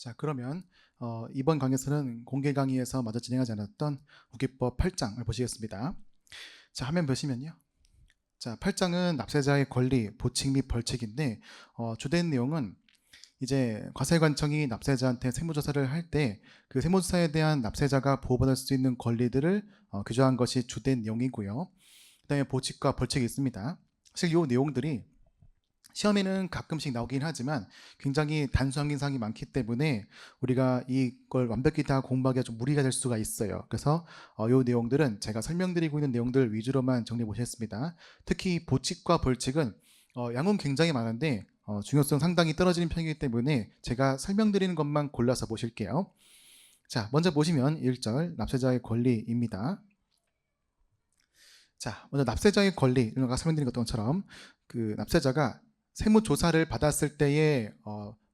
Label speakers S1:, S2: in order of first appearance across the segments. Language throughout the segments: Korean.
S1: 자, 그러면 이번 강의에서는 공개 강의에서 마저 진행하지 않았던 국기법 8장을 보시겠습니다. 자, 화면 보시면요. 자, 8장은 납세자의 권리, 보칙 및 벌칙인데 주된 내용은 이제 과세관청이 납세자한테 세무조사를 할 때 그 세무조사에 대한 납세자가 보호받을 수 있는 권리들을 규정한 것이 주된 내용이고요. 그 다음에 보칙과 벌칙이 있습니다. 사실 이 내용들이 시험에는 가끔씩 나오긴 하지만 굉장히 단순한 사항이 많기 때문에 우리가 이걸 완벽히 다 공부하기가 좀 무리가 될 수가 있어요. 그래서 이 내용들은 제가 설명드리고 있는 내용들 위주로만 정리해 보셨습니다. 특히 보칙과 벌칙은 양은 굉장히 많은데 중요성 상당히 떨어지는 편이기 때문에 제가 설명드리는 것만 골라서 보실게요. 자, 먼저 보시면 1절 납세자의 권리입니다. 자, 먼저 납세자의 권리, 아까 설명드린 것처럼 그 납세자가 세무조사를 받았을 때에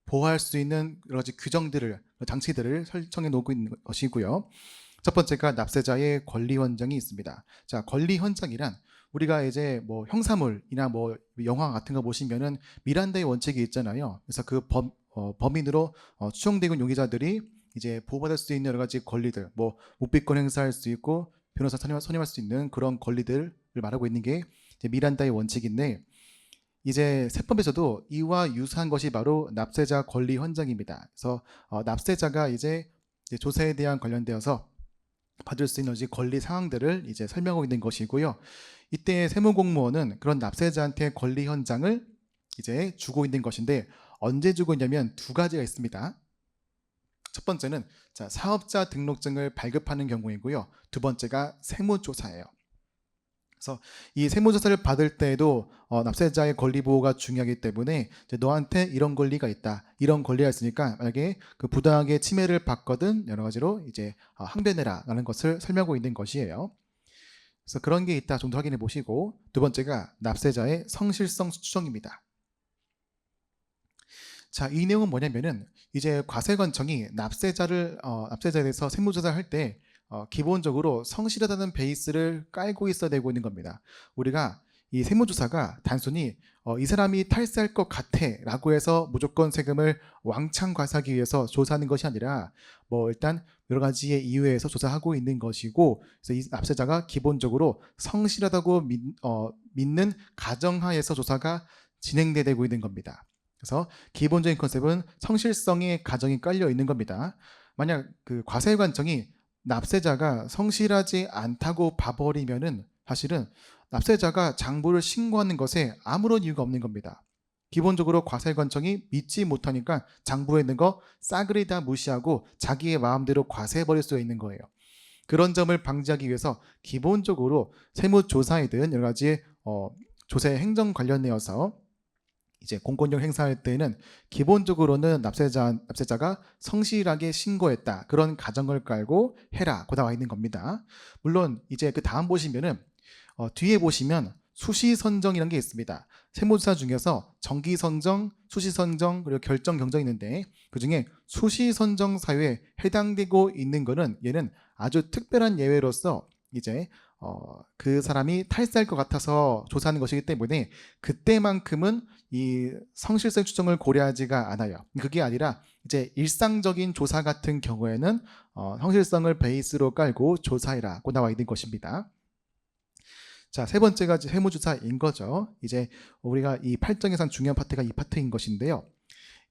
S1: 보호할 수 있는 여러 가지 규정들을, 장치들을 설정해 놓고 있는 것이고요. 첫 번째가 납세자의 권리 헌정이 있습니다. 자, 권리 헌정이란 우리가 이제 뭐 형사물이나 뭐 영화 같은 거 보시면은 미란다의 원칙이 있잖아요. 그래서 그 범인으로 추정되고 있는 용의자들이 이제 보호받을 수 있는 여러 가지 권리들, 뭐 묵비권 행사할 수 있고 변호사 선임할 수 있는 그런 권리들을 말하고 있는 게 이제 미란다의 원칙인데, 이제 세법에서도 이와 유사한 것이 바로 납세자 권리 헌정입니다. 그래서 납세자가 이제 조세에 대한 관련되어서 받을 수 있는 권리 사항들을 이제 설명하고 있는 것이고요. 이때 세무공무원은 그런 납세자한테 권리 헌장을 이제 주고 있는 것인데, 언제 주고 있냐면 두 가지가 있습니다. 첫 번째는 사업자 등록증을 발급하는 경우이고요. 두 번째가 세무조사예요. 그래서 이 세무조사를 받을 때에도 납세자의 권리 보호가 중요하기 때문에 너한테 이런 권리가 있다, 이런 권리가 있으니까 만약에 그 부당하게 침해를 받거든 여러 가지로 이제 항변해라라는 것을 설명하고 있는 것이에요. 그래서 그런 게 있다 정도 확인해 보시고, 두 번째가 납세자의 성실성 추정입니다. 자, 이 내용은 뭐냐면은 이제 과세관청이 납세자에 대해서 세무조사를 할 때 기본적으로 성실하다는 베이스를 깔고 있어야 되고 있는 겁니다. 우리가 이 세무조사가 단순히 이 사람이 탈세할 것 같아 라고 해서 무조건 세금을 왕창 과세하기 위해서 조사하는 것이 아니라 뭐 일단 여러 가지의 이유에서 조사하고 있는 것이고, 그래서 이 납세자가 기본적으로 성실하다고 믿는 가정하에서 조사가 진행되고 있는 겁니다. 그래서 기본적인 컨셉은 성실성의 가정이 깔려 있는 겁니다. 만약 그 과세관청이 납세자가 성실하지 않다고 봐버리면은 사실은 납세자가 장부를 신고하는 것에 아무런 이유가 없는 겁니다. 기본적으로 과세관청이 믿지 못하니까 장부에 있는 거 싸그리 다 무시하고 자기의 마음대로 과세해버릴 수 있는 거예요. 그런 점을 방지하기 위해서 기본적으로 세무조사이든 여러 가지 조세 행정 관련되어서 이제 공권력 행사할 때는 기본적으로는 납세자가 성실하게 신고했다, 그런 가정을 깔고 해라고 나와 있는 겁니다. 물론 이제 그 다음 보시면은 뒤에 보시면 수시선정이라는 게 있습니다. 세무조사 중에서 정기선정, 수시선정, 그리고 결정경정이 있는데 그 중에 수시선정 사유에 해당되고 있는 거는 얘는 아주 특별한 예외로서 이제 그 사람이 탈세할 것 같아서 조사하는 것이기 때문에 그때만큼은 이 성실성 추정을 고려하지가 않아요. 그게 아니라 이제 일상적인 조사 같은 경우에는 성실성을 베이스로 깔고 조사해라고 나와 있는 것입니다. 자, 세 번째가 세무조사인 거죠. 이제 우리가 이 8장에서 중요한 파트가 이 파트인 것인데요.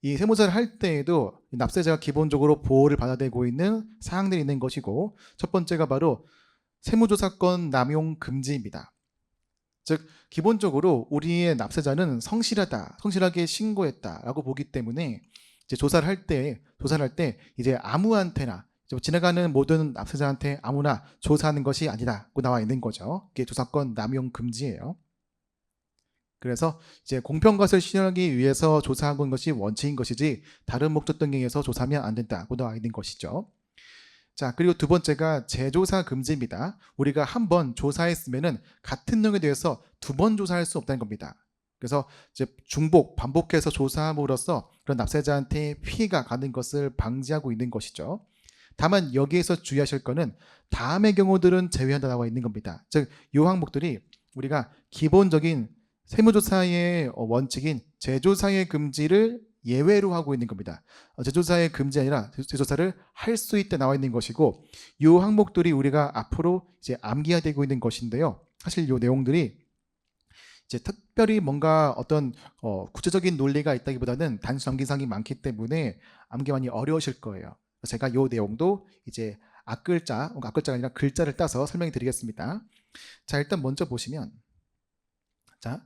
S1: 이 세무조사를 할 때에도 납세자가 기본적으로 보호를 받아야 되고 있는 사항들이 있는 것이고, 첫 번째가 바로 세무조사권 남용 금지입니다. 즉 기본적으로 우리의 납세자는 성실하게 신고했다라고 보기 때문에 이제 조사를 할 때 이제 아무한테나 지나가는 모든 납세자한테 아무나 조사하는 것이 아니다고 나와 있는 거죠. 이게 조사권 남용 금지예요. 그래서 이제 공평과세를 실현하기 위해서 조사하는 것이 원칙인 것이지 다른 목적 등에 의해서 조사하면 안 된다고 나와 있는 것이죠. 자, 그리고 두 번째가 재조사 금지입니다. 우리가 한 번 조사했으면은 같은 내용에 대해서 두 번 조사할 수 없다는 겁니다. 그래서 이제 반복해서 조사함으로써 그런 납세자한테 피해가 가는 것을 방지하고 있는 것이죠. 다만 여기에서 주의하실 거는 다음의 경우들은 제외한다 나와 있는 겁니다. 즉, 이 항목들이 우리가 기본적인 세무조사의 원칙인 재조사의 금지를 예외로 하고 있는 겁니다. 재조사의 금지 아니라 재조사를 할 수 있다 나와 있는 것이고, 이 항목들이 우리가 앞으로 이제 암기가 되고 있는 것인데요. 사실 이 내용들이 이제 특별히 뭔가 어떤 구체적인 논리가 있다기보다는 단순 암기사항이 많기 때문에 암기 많이 어려우실 거예요. 제가 이 내용도 이제 앞글자가 아니라 글자를 따서 설명해 드리겠습니다. 자, 일단 먼저 보시면, 자,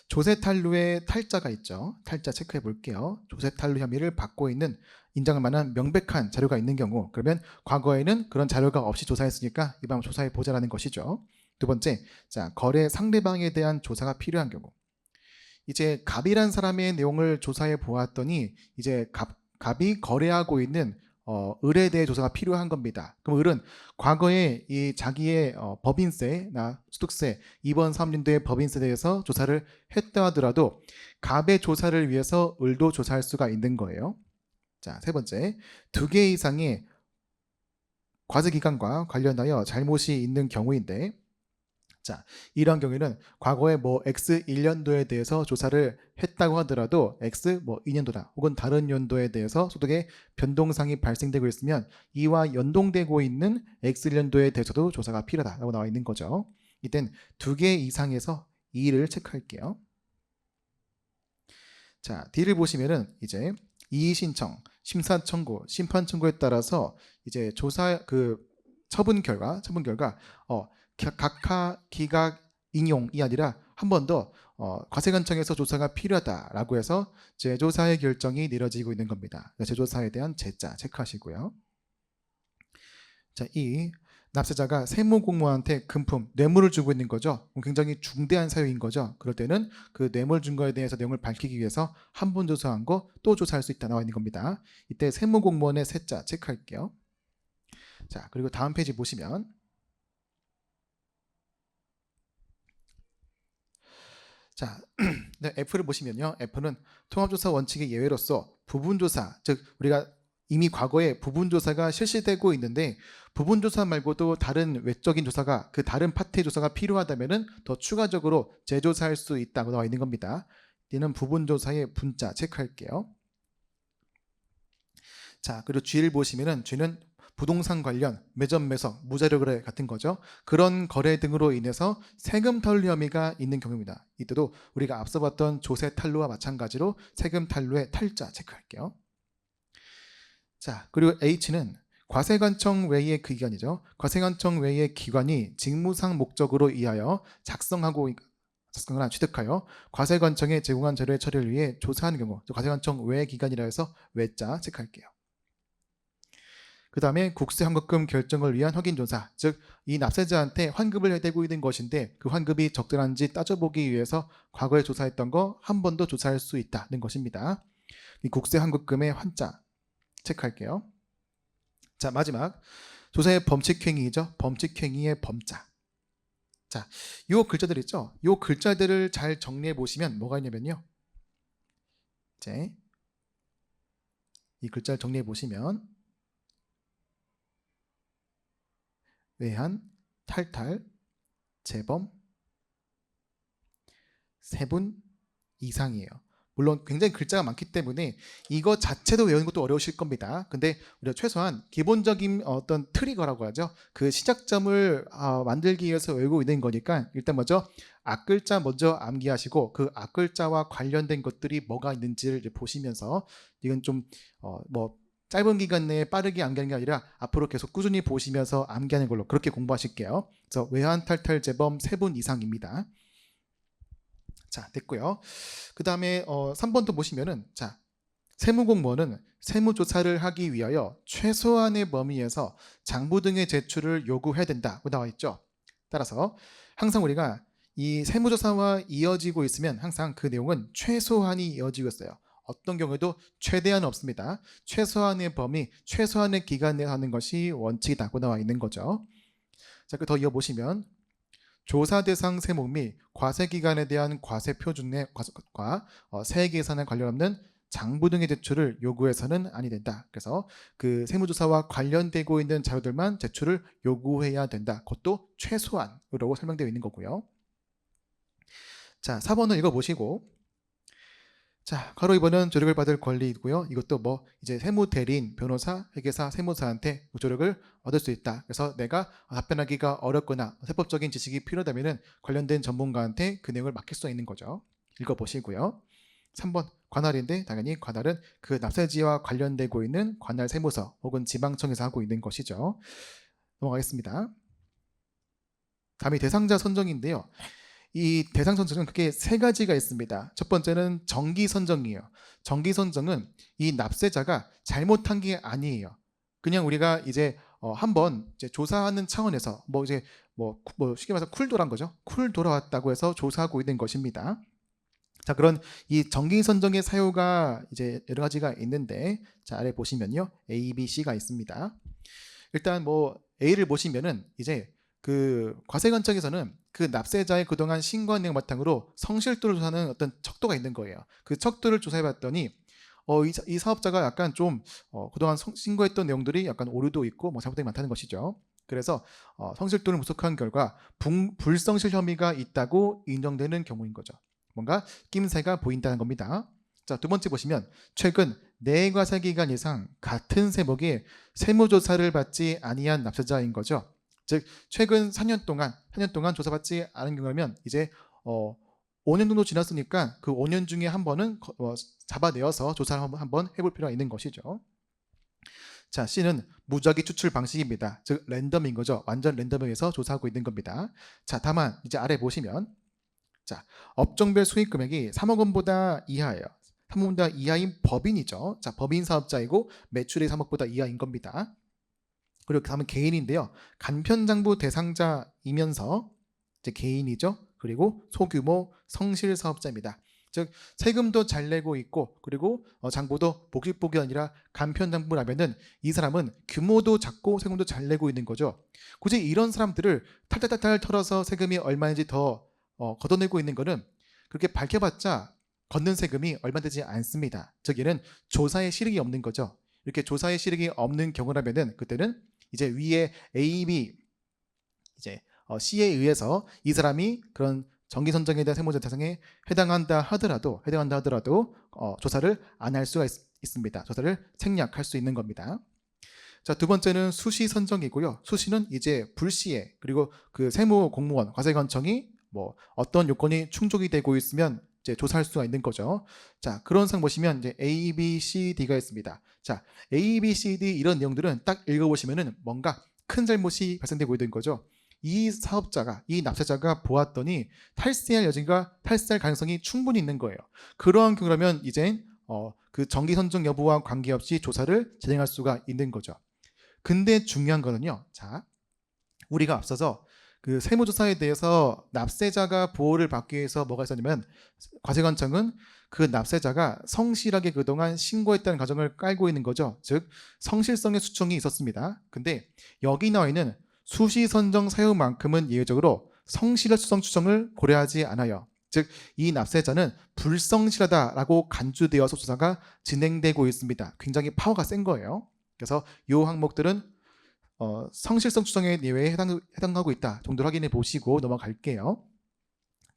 S1: 조세탈루의 탈자가 있죠. 탈자 체크해 볼게요. 조세탈루 혐의를 받고 있는 인정할 만한 명백한 자료가 있는 경우, 그러면 과거에는 그런 자료가 없이 조사했으니까 이번 조사해 보자라는 것이죠. 두 번째, 자, 거래 상대방에 대한 조사가 필요한 경우. 이제 갑이란 사람의 내용을 조사해 보았더니 이제 갑이 거래하고 있는 을에 대해 조사가 필요한 겁니다. 그럼 을은 과거에 이 자기의 법인세나 소득세, 이번 3년도의 법인세에 대해서 조사를 했다 하더라도 갑의 조사를 위해서 을도 조사할 수가 있는 거예요. 자, 세 번째, 2개 이상의 과세기간과 관련하여 잘못이 있는 경우인데, 자, 이러한 경우에는 과거에 뭐 X 1년도에 대해서 조사를 했다고 하더라도 X 뭐 2년도다 혹은 다른 연도에 대해서 소득의 변동상이 발생되고 있으면 이와 연동되고 있는 X 1년도에 대해서도 조사가 필요하다라고 나와 있는 거죠. 이땐 2개 이상에서 2를 체크할게요. 자, D를 보시면은 이제 이의 신청, 심사 청구, 심판 청구에 따라서 이제 조사 처분 결과 각하 기각 인용이 아니라 한 번 더 과세관청에서 조사가 필요하다라고 해서 재조사의 결정이 내려지고 있는 겁니다. 재조사에 대한 재자 체크하시고요. 자, 이 납세자가 세무공무원한테 금품, 뇌물을 주고 있는 거죠. 굉장히 중대한 사유인 거죠. 그럴 때는 그 뇌물 준 거에 대해서 내용을 밝히기 위해서 한 번 조사한 거 또 조사할 수 있다 나와 있는 겁니다. 이때 세무공무원의 세자 체크할게요. 자, 그리고 다음 페이지 보시면, 자, F를 보시면요. F는 통합조사 원칙의 예외로서 부분조사, 즉 우리가 이미 과거에 부분조사가 실시되고 있는데 부분조사 말고도 다른 외적인 조사가 다른 파트의 조사가 필요하다면 더 추가적으로 재조사할 수 있다고 나와 있는 겁니다. 얘는 부분조사의 분자 체크할게요. 자, 그리고 G를 보시면은 G는 부동산 관련, 매점 매석, 무자료 거래 같은 거죠. 그런 거래 등으로 인해서 세금 탈루 혐의가 있는 경우입니다. 이때도 우리가 앞서 봤던 조세 탈루와 마찬가지로 세금 탈루의 탈자 체크할게요. 자, 그리고 H는 과세관청 외의 기관이죠. 과세관청 외의 기관이 직무상 목적으로 위하여 작성하거나 취득하여 과세관청에 제공한 자료의 처리를 위해 조사하는 경우, 과세관청 외 기관이라 해서 외자 체크할게요. 그 다음에 국세 환급금 결정을 위한 확인조사, 즉 이 납세자한테 환급을 해대고 있는 것인데 그 환급이 적절한지 따져보기 위해서 과거에 조사했던 거 한 번 더 조사할 수 있다는 것입니다. 이 국세 환급금의 환자 체크할게요. 자, 마지막 조사의 범칙행위이죠. 범칙행위의 범자. 자, 요 글자들 있죠. 요 글자들을 잘 정리해 보시면 뭐가 있냐면요. 이제 이 글자를 정리해 보시면 외환, 탈탈, 재범, 세분 이상이에요. 물론 굉장히 글자가 많기 때문에 이거 자체도 외우는 것도 어려우실 겁니다. 근데 우리가 최소한 기본적인 어떤 트리거라고 하죠. 그 시작점을 만들기 위해서 외우고 있는 거니까 일단 먼저 앞글자 먼저 암기하시고 그 앞글자와 관련된 것들이 뭐가 있는지를 이제 보시면서 이건 좀 뭐 짧은 기간 내에 빠르게 암기하는 게 아니라 앞으로 계속 꾸준히 보시면서 암기하는 걸로 그렇게 공부하실게요. 그래서 외환, 탈탈, 재범 3분 이상입니다. 자, 됐고요. 그 다음에 3번도 보시면은, 자, 세무공무원은 세무조사를 하기 위하여 최소한의 범위에서 장부 등의 제출을 요구해야 된다고 나와 있죠. 따라서 항상 우리가 이 세무조사와 이어지고 있으면 항상 그 내용은 최소한이 이어지고 있어요. 어떤 경우에도 최대한은 없습니다. 최소한의 범위, 최소한의 기간 내에 하는 것이 원칙이라고 나와 있는 거죠. 자, 그 더 이어보시면 조사 대상 세목 및 과세 기간에 대한 과세 표준의 과세과 세액 계산에 관련 없는 장부 등의 제출을 요구해서는 아니 된다. 그래서 그 세무조사와 관련되고 있는 자료들만 제출을 요구해야 된다. 그것도 최소한으로 설명되어 있는 거고요. 자, 4번을 읽어보시고 자, 가로 2번은 조력을 받을 권리이고요. 이것도 뭐 이제 세무대리인, 변호사, 회계사, 세무사한테 조력을 얻을 수 있다. 그래서 내가 답변하기가 어렵거나 세법적인 지식이 필요하다면 관련된 전문가한테 그 내용을 맡길 수 있는 거죠. 읽어보시고요. 3번 관할인데 당연히 관할은 그 납세지와 관련되고 있는 관할 세무서 혹은 지방청에서 하고 있는 것이죠. 넘어가겠습니다. 다음이 대상자 선정인데요. 이 대상 선정은 크게 세 가지가 있습니다. 첫 번째는 정기 선정이에요. 정기 선정은 이 납세자가 잘못한 게 아니에요. 그냥 우리가 이제 한번 이제 조사하는 차원에서 뭐 이제 뭐 쉽게 말해서 쿨 돌아온 거죠. 쿨 돌아왔다고 해서 조사하고 있는 것입니다. 자, 그런 이 정기 선정의 사유가 이제 여러 가지가 있는데, 자, 아래 보시면요, A, B, C가 있습니다. 일단 뭐 A를 보시면은 이제 그 과세관청에서는 그 납세자의 그동안 신고한 내용 바탕으로 성실도를 조사하는 어떤 척도가 있는 거예요. 그 척도를 조사해봤더니 이 사업자가 약간 좀 그동안 신고했던 내용들이 약간 오류도 있고 뭐 잘못된 게 많다는 것이죠. 그래서 성실도를 분석한 결과 불성실 혐의가 있다고 인정되는 경우인 거죠. 뭔가 낌새가 보인다는 겁니다. 자, 두 번째 보시면 최근 내과세 기간 이상 같은 세목에 세무조사를 받지 아니한 납세자인 거죠. 즉 최근 4년 동안 조사받지 않은 경우라면 이제 5년 정도 지났으니까 그 5년 중에 한 번은 잡아내어서 조사를 한번 해볼 필요가 있는 것이죠. 자, C는 무작위 추출 방식입니다. 즉 랜덤인 거죠. 완전 랜덤에 의해서 조사하고 있는 겁니다. 자, 다만 이제 아래 보시면 자, 업종별 수익 금액이 3억 원보다 이하예요. 3억 원보다 이하인 법인이죠. 자, 법인 사업자이고 매출이 3억보다 이하인 겁니다. 그리고 다음은 개인인데요. 간편장부 대상자이면서 이제 개인이죠. 그리고 소규모 성실 사업자입니다. 즉 세금도 잘 내고 있고 그리고 장부도 복직복이 아니라 간편장부라면은 이 사람은 규모도 작고 세금도 잘 내고 있는 거죠. 굳이 이런 사람들을 탈탈탈탈 털어서 세금이 얼마인지 더 걷어내고 있는 거는 그렇게 밝혀봤자 걷는 세금이 얼마 되지 않습니다. 즉 얘는 조사에 실익이 없는 거죠. 이렇게 조사에 실익이 없는 경우라면은 그때는 이제 위에 A, B 이제 C에 의해서 이 사람이 그런 정기 선정에 대한 세무조 대상에 해당한다 하더라도 조사를 안 할 수가 있습니다. 조사를 생략할 수 있는 겁니다. 자, 두 번째는 수시 선정이고요. 수시는 이제 불시에 그리고 그 세무 공무원 과세관청이 뭐 어떤 요건이 충족이 되고 있으면 이제 조사할 수가 있는 거죠. 자, 그런 상 보시면 이제 A, B, C, D가 있습니다. 자, A, B, C, D 이런 내용들은 딱 읽어보시면은 뭔가 큰 잘못이 발생되고 있는 거죠. 이 사업자가, 이 납세자가 보았더니 탈세할 가능성이 충분히 있는 거예요. 그러한 경우라면 이제 그 정기 선정 여부와 관계없이 조사를 진행할 수가 있는 거죠. 근데 중요한 거는요. 자, 우리가 앞서서 그 세무조사에 대해서 납세자가 보호를 받기 위해서 뭐가 있었냐면 과세관청은 그 납세자가 성실하게 그동안 신고했다는 가정을 깔고 있는 거죠. 즉 성실성의 수정이 있었습니다. 근데 여기 나와 있는 수시 선정 사유만큼은 예외적으로 성실한 수정 추정을 고려하지 않아요. 즉 이 납세자는 불성실하다라고 간주되어서 조사가 진행되고 있습니다. 굉장히 파워가 센 거예요. 그래서 이 항목들은 성실성 추정의 예외에 해당하고 있다 정도를 확인해 보시고 넘어갈게요.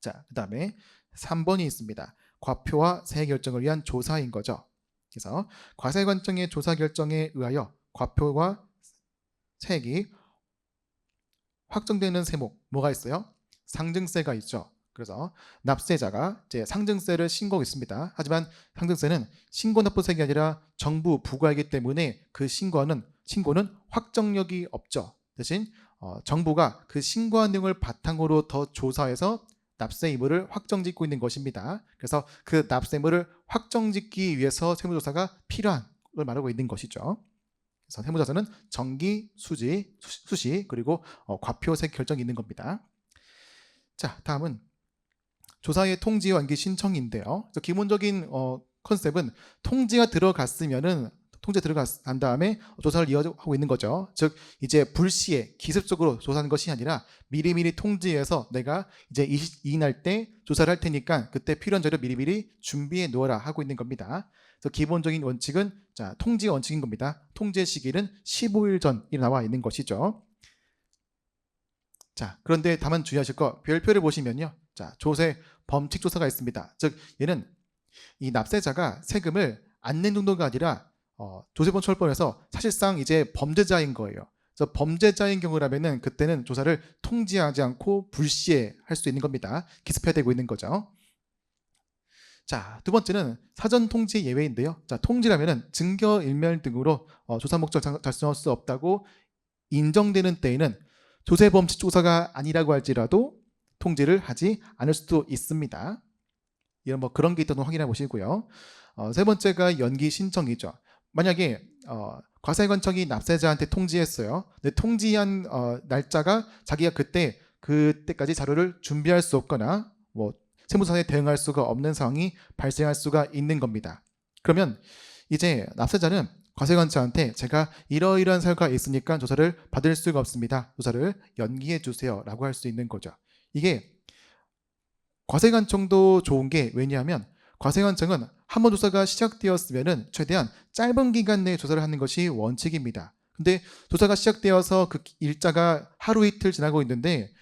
S1: 자, 그 다음에 3번이 있습니다. 과표와 세액 결정을 위한 조사인 거죠. 그래서 과세관청의 조사 결정에 의하여 과표와 세액이 확정되는 세목 뭐가 있어요? 상증세가 있죠. 그래서 납세자가 이제 상증세를 신고하고 있습니다. 하지만 상증세는 신고 납부세액이 아니라 정부 부과이기 때문에 그 신고는 확정력이 없죠. 대신 정부가 그 신고한 내용을 바탕으로 더 조사해서 납세 의무를 확정짓고 있는 것입니다. 그래서 그 납세 의무를 확정짓기 위해서 세무조사가 필요한 걸 말하고 있는 것이죠. 그래서 세무조사는 정기, 수시 그리고 과표세 결정이 있는 겁니다. 자, 다음은 조사의 통지 완기 신청인데요. 기본적인 컨셉은 통지가 들어갔으면은 들어간 다음에 조사를 이어가고 있는 거죠. 즉 이제 불시에 기습적으로 조사하는 것이 아니라 미리미리 통지해서 내가 이제 22일 날 때 조사를 할 테니까 그때 필요한 자료 미리미리 준비해 놓아라 하고 있는 겁니다. 그래서 기본적인 원칙은 자, 통지 원칙인 겁니다. 통지 시기는 15일 전이 나와 있는 것이죠. 자, 그런데 다만 주의하실 거 별표를 보시면요. 자, 조세 범칙 조사가 있습니다. 즉 얘는 이 납세자가 세금을 안 낸 정도가 아니라 조세범 처벌법에서 사실상 이제 범죄자인 거예요. 그래서 범죄자인 경우라면은 그때는 조사를 통지하지 않고 불시할 수 있는 겁니다. 기습해되고 있는 거죠. 자, 두 번째는 사전 통지 예외인데요. 자, 통지라면은 증거 인멸 등으로 조사 목적 달성할 수 없다고 인정되는 때에는 조세범칙 조사가 아니라고 할지라도 통지를 하지 않을 수도 있습니다. 이런 뭐 그런 게 있다는 확인해 보시고요. 세 번째가 연기 신청이죠. 만약에 과세관청이 납세자한테 통지했어요. 근데 통지한 날짜가 자기가 그때까지 자료를 준비할 수 없거나 뭐 세무서에 대응할 수가 없는 상황이 발생할 수가 있는 겁니다. 그러면 이제 납세자는 과세관청한테 제가 이러이러한 사유가 있으니까 조사를 받을 수가 없습니다. 조사를 연기해 주세요 라고 할 수 있는 거죠. 이게 과세관청도 좋은 게 왜냐하면 과세관청은 한번 조사가 시작되었으면 최대한 짧은 기간 내에 조사를 하는 것이 원칙입니다. 근데 조사가 시작되어서 그 일자가 하루 이틀 지나고 있는데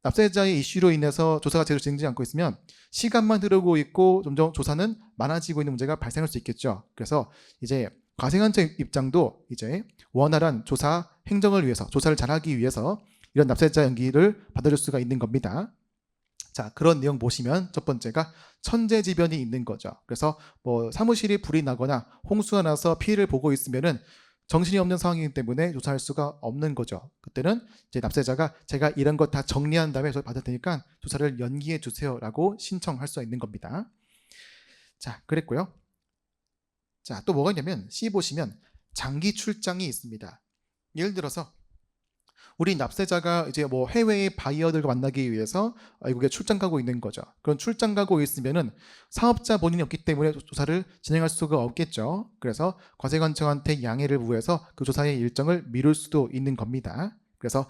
S1: 납세자의 이슈로 인해서 조사가 제대로 진행되지 않고 있으면 시간만 흐르고 있고 점점 조사는 많아지고 있는 문제가 발생할 수 있겠죠. 그래서 이제 과세관청 입장도 이제 원활한 조사 행정을 위해서 조사를 잘하기 위해서 이런 납세자 연기를 받아줄 수가 있는 겁니다. 자, 그런 내용 보시면 첫 번째가 천재지변이 있는 거죠. 그래서 뭐 사무실이 불이 나거나 홍수가 나서 피해를 보고 있으면은 정신이 없는 상황이기 때문에 조사할 수가 없는 거죠. 그때는 이제 납세자가 제가 이런 것 다 정리한 다음에 받을 테니까 조사를 연기해 주세요라고 신청할 수 있는 겁니다. 자, 그랬고요. 자, 또 뭐가 있냐면 C 보시면 장기 출장이 있습니다. 예를 들어서 우리 납세자가 이제 뭐 해외의 바이어들과 만나기 위해서 외국에 출장 가고 있는 거죠. 그런 출장 가고 있으면은 사업자 본인이 없기 때문에 조사를 진행할 수가 없겠죠. 그래서 과세관청한테 양해를 구해서 그 조사의 일정을 미룰 수도 있는 겁니다. 그래서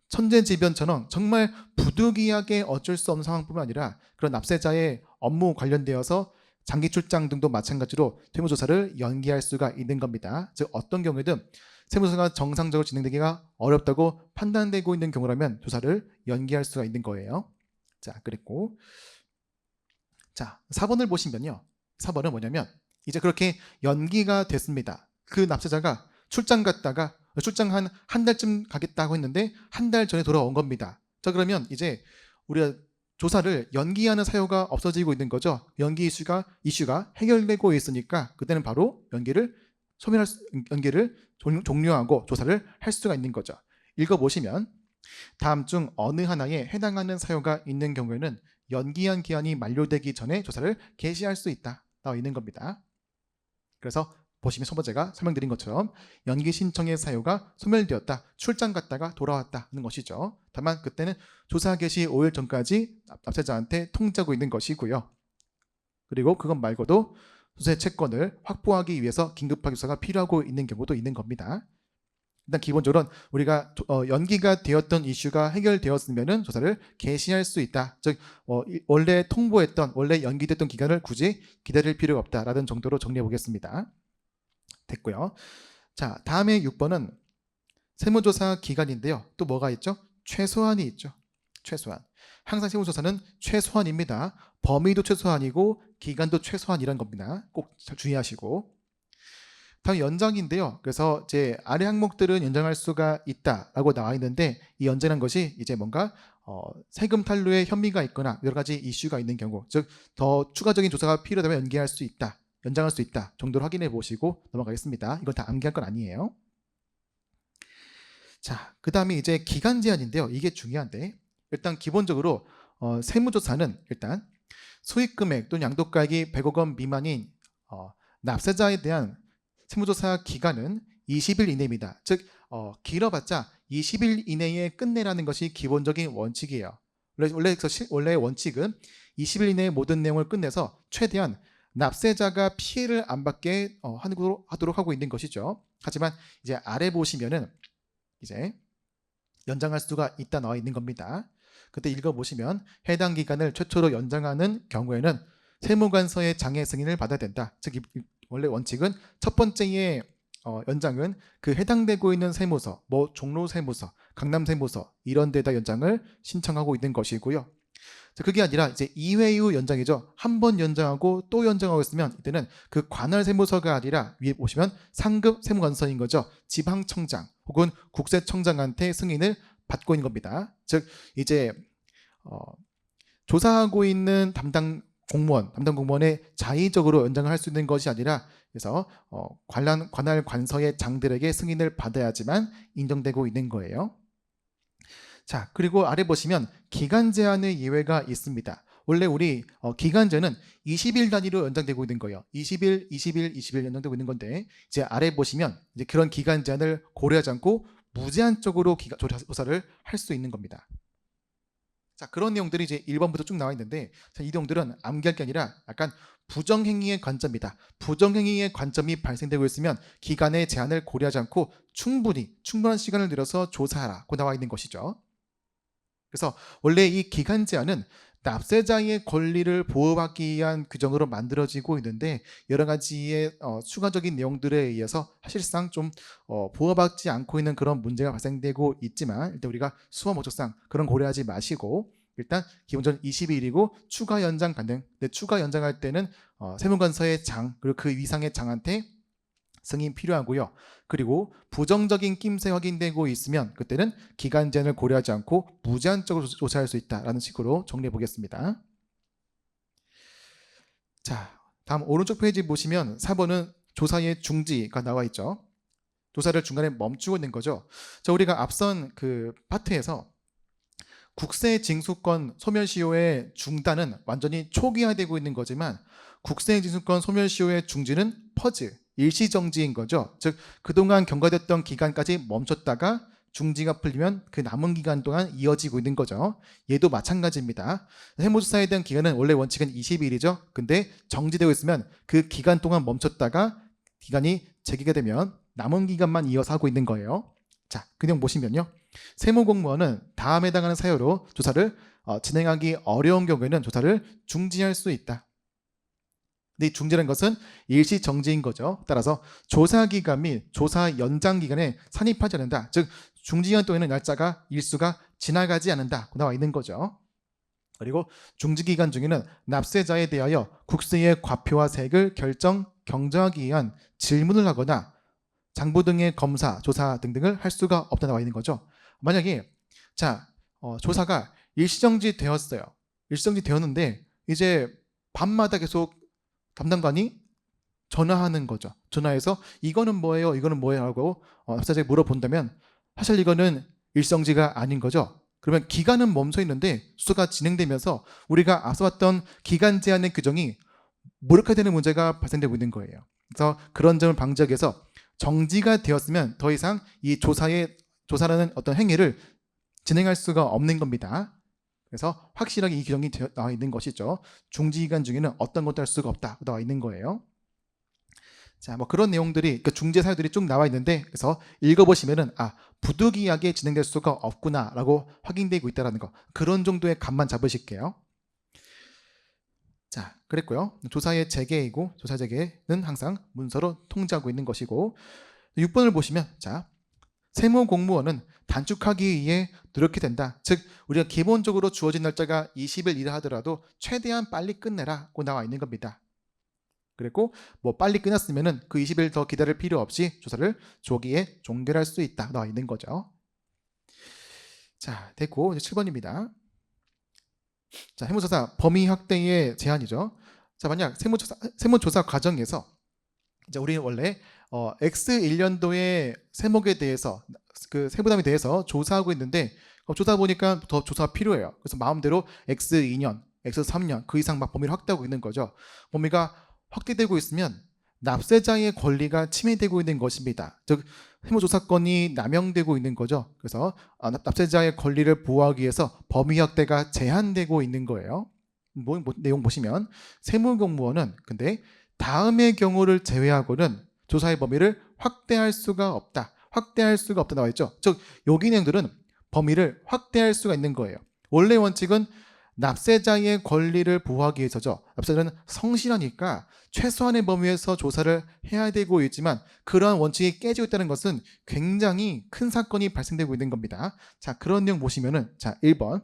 S1: 천재지변처럼 정말 부득이하게 어쩔 수 없는 상황뿐만 아니라 그런 납세자의 업무 관련되어서 장기 출장 등도 마찬가지로 세무조사를 연기할 수가 있는 겁니다. 즉 어떤 경우에든 세무조사가 정상적으로 진행되기가 어렵다고 판단되고 있는 경우라면 조사를 연기할 수가 있는 거예요. 자, 그랬고 자, 4번을 보시면요. 4번은 뭐냐면 이제 그렇게 연기가 됐습니다. 그 납세자가 출장 갔다가 출장 한 달쯤 가겠다고 했는데 한 달 전에 돌아온 겁니다. 자, 그러면 이제 우리가 조사를 연기하는 사유가 없어지고 있는 거죠. 연기 이슈가 해결되고 있으니까 그때는 바로 연기를 종료하고 조사를 할 수가 있는 거죠. 읽어보시면 다음 중 어느 하나에 해당하는 사유가 있는 경우에는 연기한 기한이 만료되기 전에 조사를 개시할 수 있다 나와 있는 겁니다. 그래서 보시면 첫 번째가 설명드린 것처럼 연기 신청의 사유가 소멸되었다, 출장 갔다가 돌아왔다 하는 것이죠. 다만 그때는 조사 개시 5일 전까지 납세자한테 통지하고 있는 것이고요. 그리고 그것 말고도 조세 채권을 확보하기 위해서 긴급하게 조사가 필요하고 있는 경우도 있는 겁니다. 일단 기본적으로 우리가 연기가 되었던 이슈가 해결되었으면 조사를 개시할 수 있다. 즉 원래 원래 연기됐던 기간을 굳이 기다릴 필요가 없다라는 정도로 정리해 보겠습니다. 됐고요. 자, 다음에 6번은 세무조사 기간인데요. 또 뭐가 있죠? 최소한이 있죠. 최소한. 항상 세무조사는 최소한입니다. 범위도 최소한이고 기간도 최소한이란 겁니다. 꼭 주의하시고. 다음 연장인데요. 그래서 이제 아래 항목들은 연장할 수가 있다라고 나와 있는데 이 연장한 것이 이제 뭔가 세금 탈루에 혐의가 있거나 여러 가지 이슈가 있는 경우, 즉 더 추가적인 조사가 필요하다면 연장할 수 있다 정도로 확인해 보시고 넘어가겠습니다. 이건 다 암기할 건 아니에요. 자, 그 다음에 이제 기간 제한인데요. 이게 중요한데 일단 기본적으로 세무조사는 일단 수익금액 또는 양도가액이 100억 원 미만인 납세자에 대한 세무조사 기간은 20일 이내입니다. 즉 길어봤자 20일 이내에 끝내라는 것이 기본적인 원칙이에요. 원래 원칙은 20일 이내에 모든 내용을 끝내서 최대한 납세자가 피해를 안 받게 하도록 하고 있는 것이죠. 하지만 이제 아래 보시면은 이제 연장할 수가 있다 나와 있는 겁니다. 그때 읽어보시면 해당 기간을 최초로 연장하는 경우에는 세무관서의 장애 승인을 받아야 된다. 즉 원래 원칙은 첫 번째의 연장은 그 해당되고 있는 세무서, 뭐 종로세무서, 강남세무서 이런 데다 연장을 신청하고 있는 것이고요. 자, 그게 아니라 이제 2회 이후 연장이죠. 한 번 연장하고 또 연장하고 있으면 이때는 그 관할 세무서가 아니라 위에 보시면 상급 세무관서인 거죠. 지방청장 혹은 국세청장한테 승인을 받고 있는 겁니다. 즉 이제 조사하고 있는 담당 공무원의 자의적으로 연장을 할 수 있는 것이 아니라 그래서 관할 관서의 장들에게 승인을 받아야지만 인정되고 있는 거예요. 자, 그리고 아래 보시면 기간 제한의 예외가 있습니다. 원래 우리 기간제는 20일 단위로 연장되고 있는 거예요. 20일, 20일, 20일 연장되고 있는 건데 이제 아래 보시면 이제 그런 기간 제한을 고려하지 않고 무제한적으로 조사를 할 수 있는 겁니다. 자, 그런 내용들이 이제 1번부터 쭉 나와 있는데 자, 이 내용들은 암기할 게 아니라 약간 부정행위의 관점이다. 부정행위의 관점이 발생되고 있으면 기간의 제한을 고려하지 않고 충분한 시간을 들여서 조사하라고 나와 있는 것이죠. 그래서 원래 이 기간 제한은 납세자의 권리를 보호받기 위한 규정으로 만들어지고 있는데 여러 가지의 추가적인 내용들에 의해서 사실상 좀 보호받지 않고 있는 그런 문제가 발생되고 있지만 일단 우리가 수업 목적상 그런 고려하지 마시고 일단 기본적으로 20일이고 추가 연장 가능. 근데 추가 연장할 때는 세무관서의 장 그리고 그 이상의 장한테 승인 필요하고요. 그리고 부정적인 낌새 확인되고 있으면 그때는 기간 제한을 고려하지 않고 무제한적으로 조사할 수 있다라는 식으로 정리해 보겠습니다. 자, 다음 오른쪽 페이지 보시면 4번은 조사의 중지가 나와 있죠. 조사를 중간에 멈추고 있는 거죠. 자, 우리가 앞선 그 파트에서 국세징수권 소멸시효의 중단은 완전히 초기화되고 있는 거지만 국세징수권 소멸시효의 중지는 퍼즈, 일시정지인 거죠. 즉 그동안 경과됐던 기간까지 멈췄다가 중지가 풀리면 그 남은 기간 동안 이어지고 있는 거죠. 얘도 마찬가지입니다. 세무조사에 대한 기간은 원래 원칙은 20일이죠. 근데 정지되고 있으면 그 기간 동안 멈췄다가 기간이 재개가 되면 남은 기간만 이어서 하고 있는 거예요. 자, 그 내용 보시면요. 세무공무원은 다음에 해당하는 사유로 조사를 진행하기 어려운 경우에는 조사를 중지할 수 있다. 근데 이 중지라는 것은 일시정지인 거죠. 따라서 조사기간 및 조사 연장기간에 산입하지 않는다. 즉 중지기간 동안에는 날짜가 일수가 지나가지 않는다. 나와 있는 거죠. 그리고 중지기간 중에는 납세자에 대하여 국세의 과표와 세액을 경정하기 위한 질문을 하거나 장부 등의 검사, 조사 등등을 할 수가 없다 나와 있는 거죠. 만약에 조사가 일시정지 되었어요. 일시정지 되었는데 이제 밤마다 계속 담당관이 전화하는 거죠. 전화해서 이거는 뭐예요? 이거는 뭐예요? 하고 납세자에게 물어본다면 사실 이거는 일시정지가 아닌 거죠. 그러면 기간은 멈춰 있는데 수사가 진행되면서 우리가 앞서 봤던 기간 제한의 규정이 무력화되는 문제가 발생되고 있는 거예요. 그래서 그런 점을 방지하기 위해서 정지가 되었으면 더 이상 이 조사라는 어떤 행위를 진행할 수가 없는 겁니다. 그래서 확실하게 이 규정이 나와 있는 것이죠. 중지기간 중에는 어떤 것도 할 수가 없다 나와 있는 거예요. 자, 뭐 그런 내용들이 그러니까 중재 사유들이 쭉 나와 있는데 그래서 읽어보시면은 부득이하게 진행될 수가 없구나라고 확인되고 있다라는 거 그런 정도의 감만 잡으실게요. 자, 그랬고요. 조사의 재개이고 조사 재개는 항상 문서로 통지하고 있는 것이고 6번을 보시면 세무공무원은 단축하기 위해 노력해야 된다. 즉 우리가 기본적으로 주어진 날짜가 20일 이라 하더라도 최대한 빨리 끝내라고 나와 있는 겁니다. 그리고 뭐 빨리 끝났으면은 그 20일 더 기다릴 필요 없이 조사를 조기에 종결할 수 있다 나와 있는 거죠. 자, 됐고 이제 7번입니다. 자, 세무조사 범위 확대의 제한이죠. 자, 만약 세무조사 과정에서 이제 우리는 원래 X1년도의 세목에 대해서 그 세부담에 대해서 조사하고 있는데 조사 보니까 더 조사가 필요해요. 그래서 마음대로 X2년, X3년 그 이상 막 범위를 확대하고 있는 거죠. 범위가 확대되고 있으면 납세자의 권리가 침해되고 있는 것입니다. 즉 세무조사권이 남용되고 있는 거죠. 그래서 납세자의 권리를 보호하기 위해서 범위 확대가 제한되고 있는 거예요. 내용 보시면 세무공무원은 근데 다음의 경우를 제외하고는 조사의 범위를 확대할 수가 없다. 확대할 수가 없다 나와 있죠. 즉 여기 내용들은 범위를 확대할 수가 있는 거예요. 원래 원칙은 납세자의 권리를 보호하기 위해서죠. 납세자는 성실하니까 최소한의 범위에서 조사를 해야 되고 있지만 그러한 원칙이 깨지고 있다는 것은 굉장히 큰 사건이 발생되고 있는 겁니다. 자, 그런 내용 보시면은 1번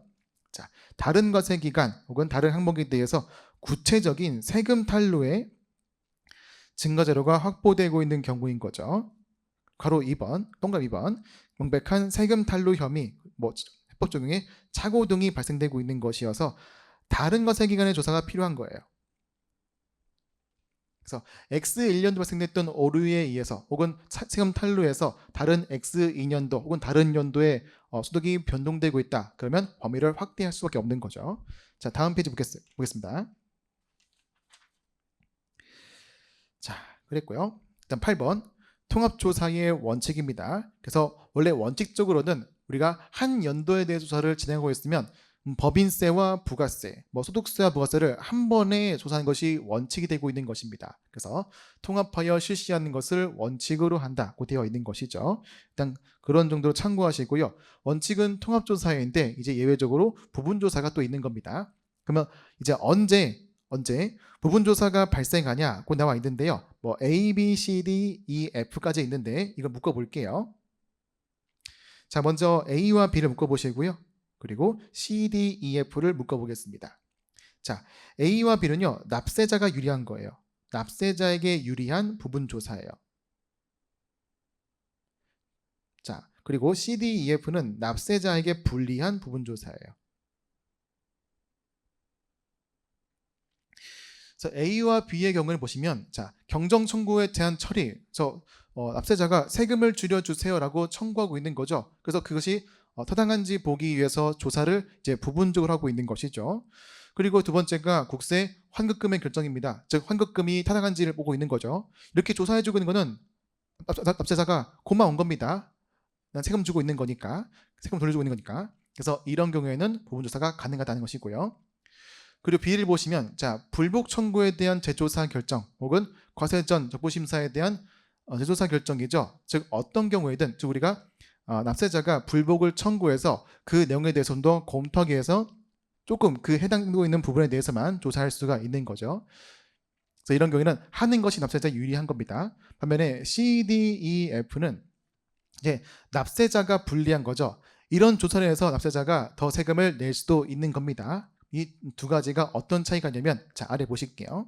S1: 자, 다른 과세 기간 혹은 다른 항목에 대해서 구체적인 세금 탄로의 증거 자료가 확보되고 있는 경우인 거죠. 괄호 2번, 동그라미 2번, 명백한 세금 탄로 혐의, 해법 적용에 착오 등이 발생되고 있는 것이어서 다른 과세 기간의 조사가 필요한 거예요. 그래서 X1년도 발생됐던 오류에 의해서 혹은 세금 탄로에서 다른 X2년도 혹은 다른 연도에 소득이 변동되고 있다. 그러면 범위를 확대할 수밖에 없는 거죠. 자, 다음 페이지 보겠습니다. 자, 그랬고요. 일단 8번 통합조사의 원칙입니다. 그래서 원래 원칙적으로는 우리가 한 연도에 대해 조사를 진행하고 있으면 법인세와 부가세, 소득세와 부가세를 한 번에 조사하는 것이 원칙이 되고 있는 것입니다. 그래서 통합하여 실시하는 것을 원칙으로 한다고 되어 있는 것이죠. 일단 그런 정도로 참고하시고요. 원칙은 통합조사인데 이제 예외적으로 부분조사가 또 있는 겁니다. 그러면 이제 언제 부분조사가 발생하냐고 나와 있는데요. A, B, C, D, E, F까지 있는데 이걸 묶어볼게요. 자, 먼저 A와 B를 묶어보시고요. 그리고 C, D, E, F를 묶어보겠습니다. 자, A와 B는요, 납세자가 유리한 거예요. 납세자에게 유리한 부분조사예요. 자, 그리고 C, D, E, F는 납세자에게 불리한 부분조사예요. 그래서 A와 B의 경우를 보시면, 자, 경정 청구에 대한 처리, 납세자가 세금을 줄여주세요라고 청구하고 있는 거죠. 그래서 그것이 타당한지 보기 위해서 조사를 이제 부분적으로 하고 있는 것이죠. 그리고 두 번째가 국세 환급금의 결정입니다. 즉 환급금이 타당한지를 보고 있는 거죠. 이렇게 조사해주고 있는 거는 납세자가 고마운 겁니다. 난 세금 주고 있는 거니까, 세금 돌려주고 있는 거니까. 그래서 이런 경우에는 부분조사가 가능하다는 것이고요. 그리고 B를 보시면, 자, 불복 청구에 대한 재조사 결정 혹은 과세 전 적부심사에 대한 재조사 결정이죠. 즉 어떤 경우에든, 즉 우리가 납세자가 불복을 청구해서 그 내용에 대해서 좀 더 검토하기 위해서 조금 그 해당되고 있는 부분에 대해서만 조사할 수가 있는 거죠. 그래서 이런 경우에는 하는 것이 납세자 유리한 겁니다. 반면에 C, D, E, F는 이제 납세자가 불리한 거죠. 이런 조사를 해서 납세자가 더 세금을 낼 수도 있는 겁니다. 이 두 가지가 어떤 차이가 있냐면, 자, 아래 보실게요.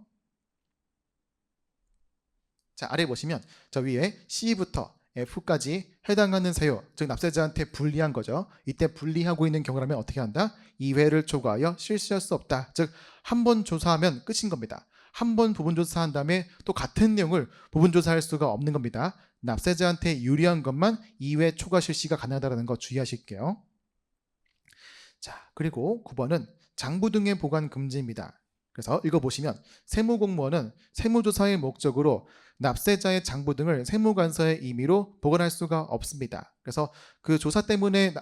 S1: 자, 아래 보시면 저 위에 C부터 F까지 해당하는 사유, 즉 납세자한테 불리한 거죠. 이때 불리하고 있는 경우라면 어떻게 한다? 2회를 초과하여 실시할 수 없다. 즉 한 번 조사하면 끝인 겁니다. 한 번 부분조사한 다음에 또 같은 내용을 부분조사할 수가 없는 겁니다. 납세자한테 유리한 것만 2회 초과 실시가 가능하다는 거 주의하실게요. 자, 그리고 9번은 장부 등의 보관 금지입니다. 그래서 읽어보시면 세무공무원은 세무조사의 목적으로 납세자의 장부 등을 세무관서의 임의로 보관할 수가 없습니다. 그래서 그 조사 때문에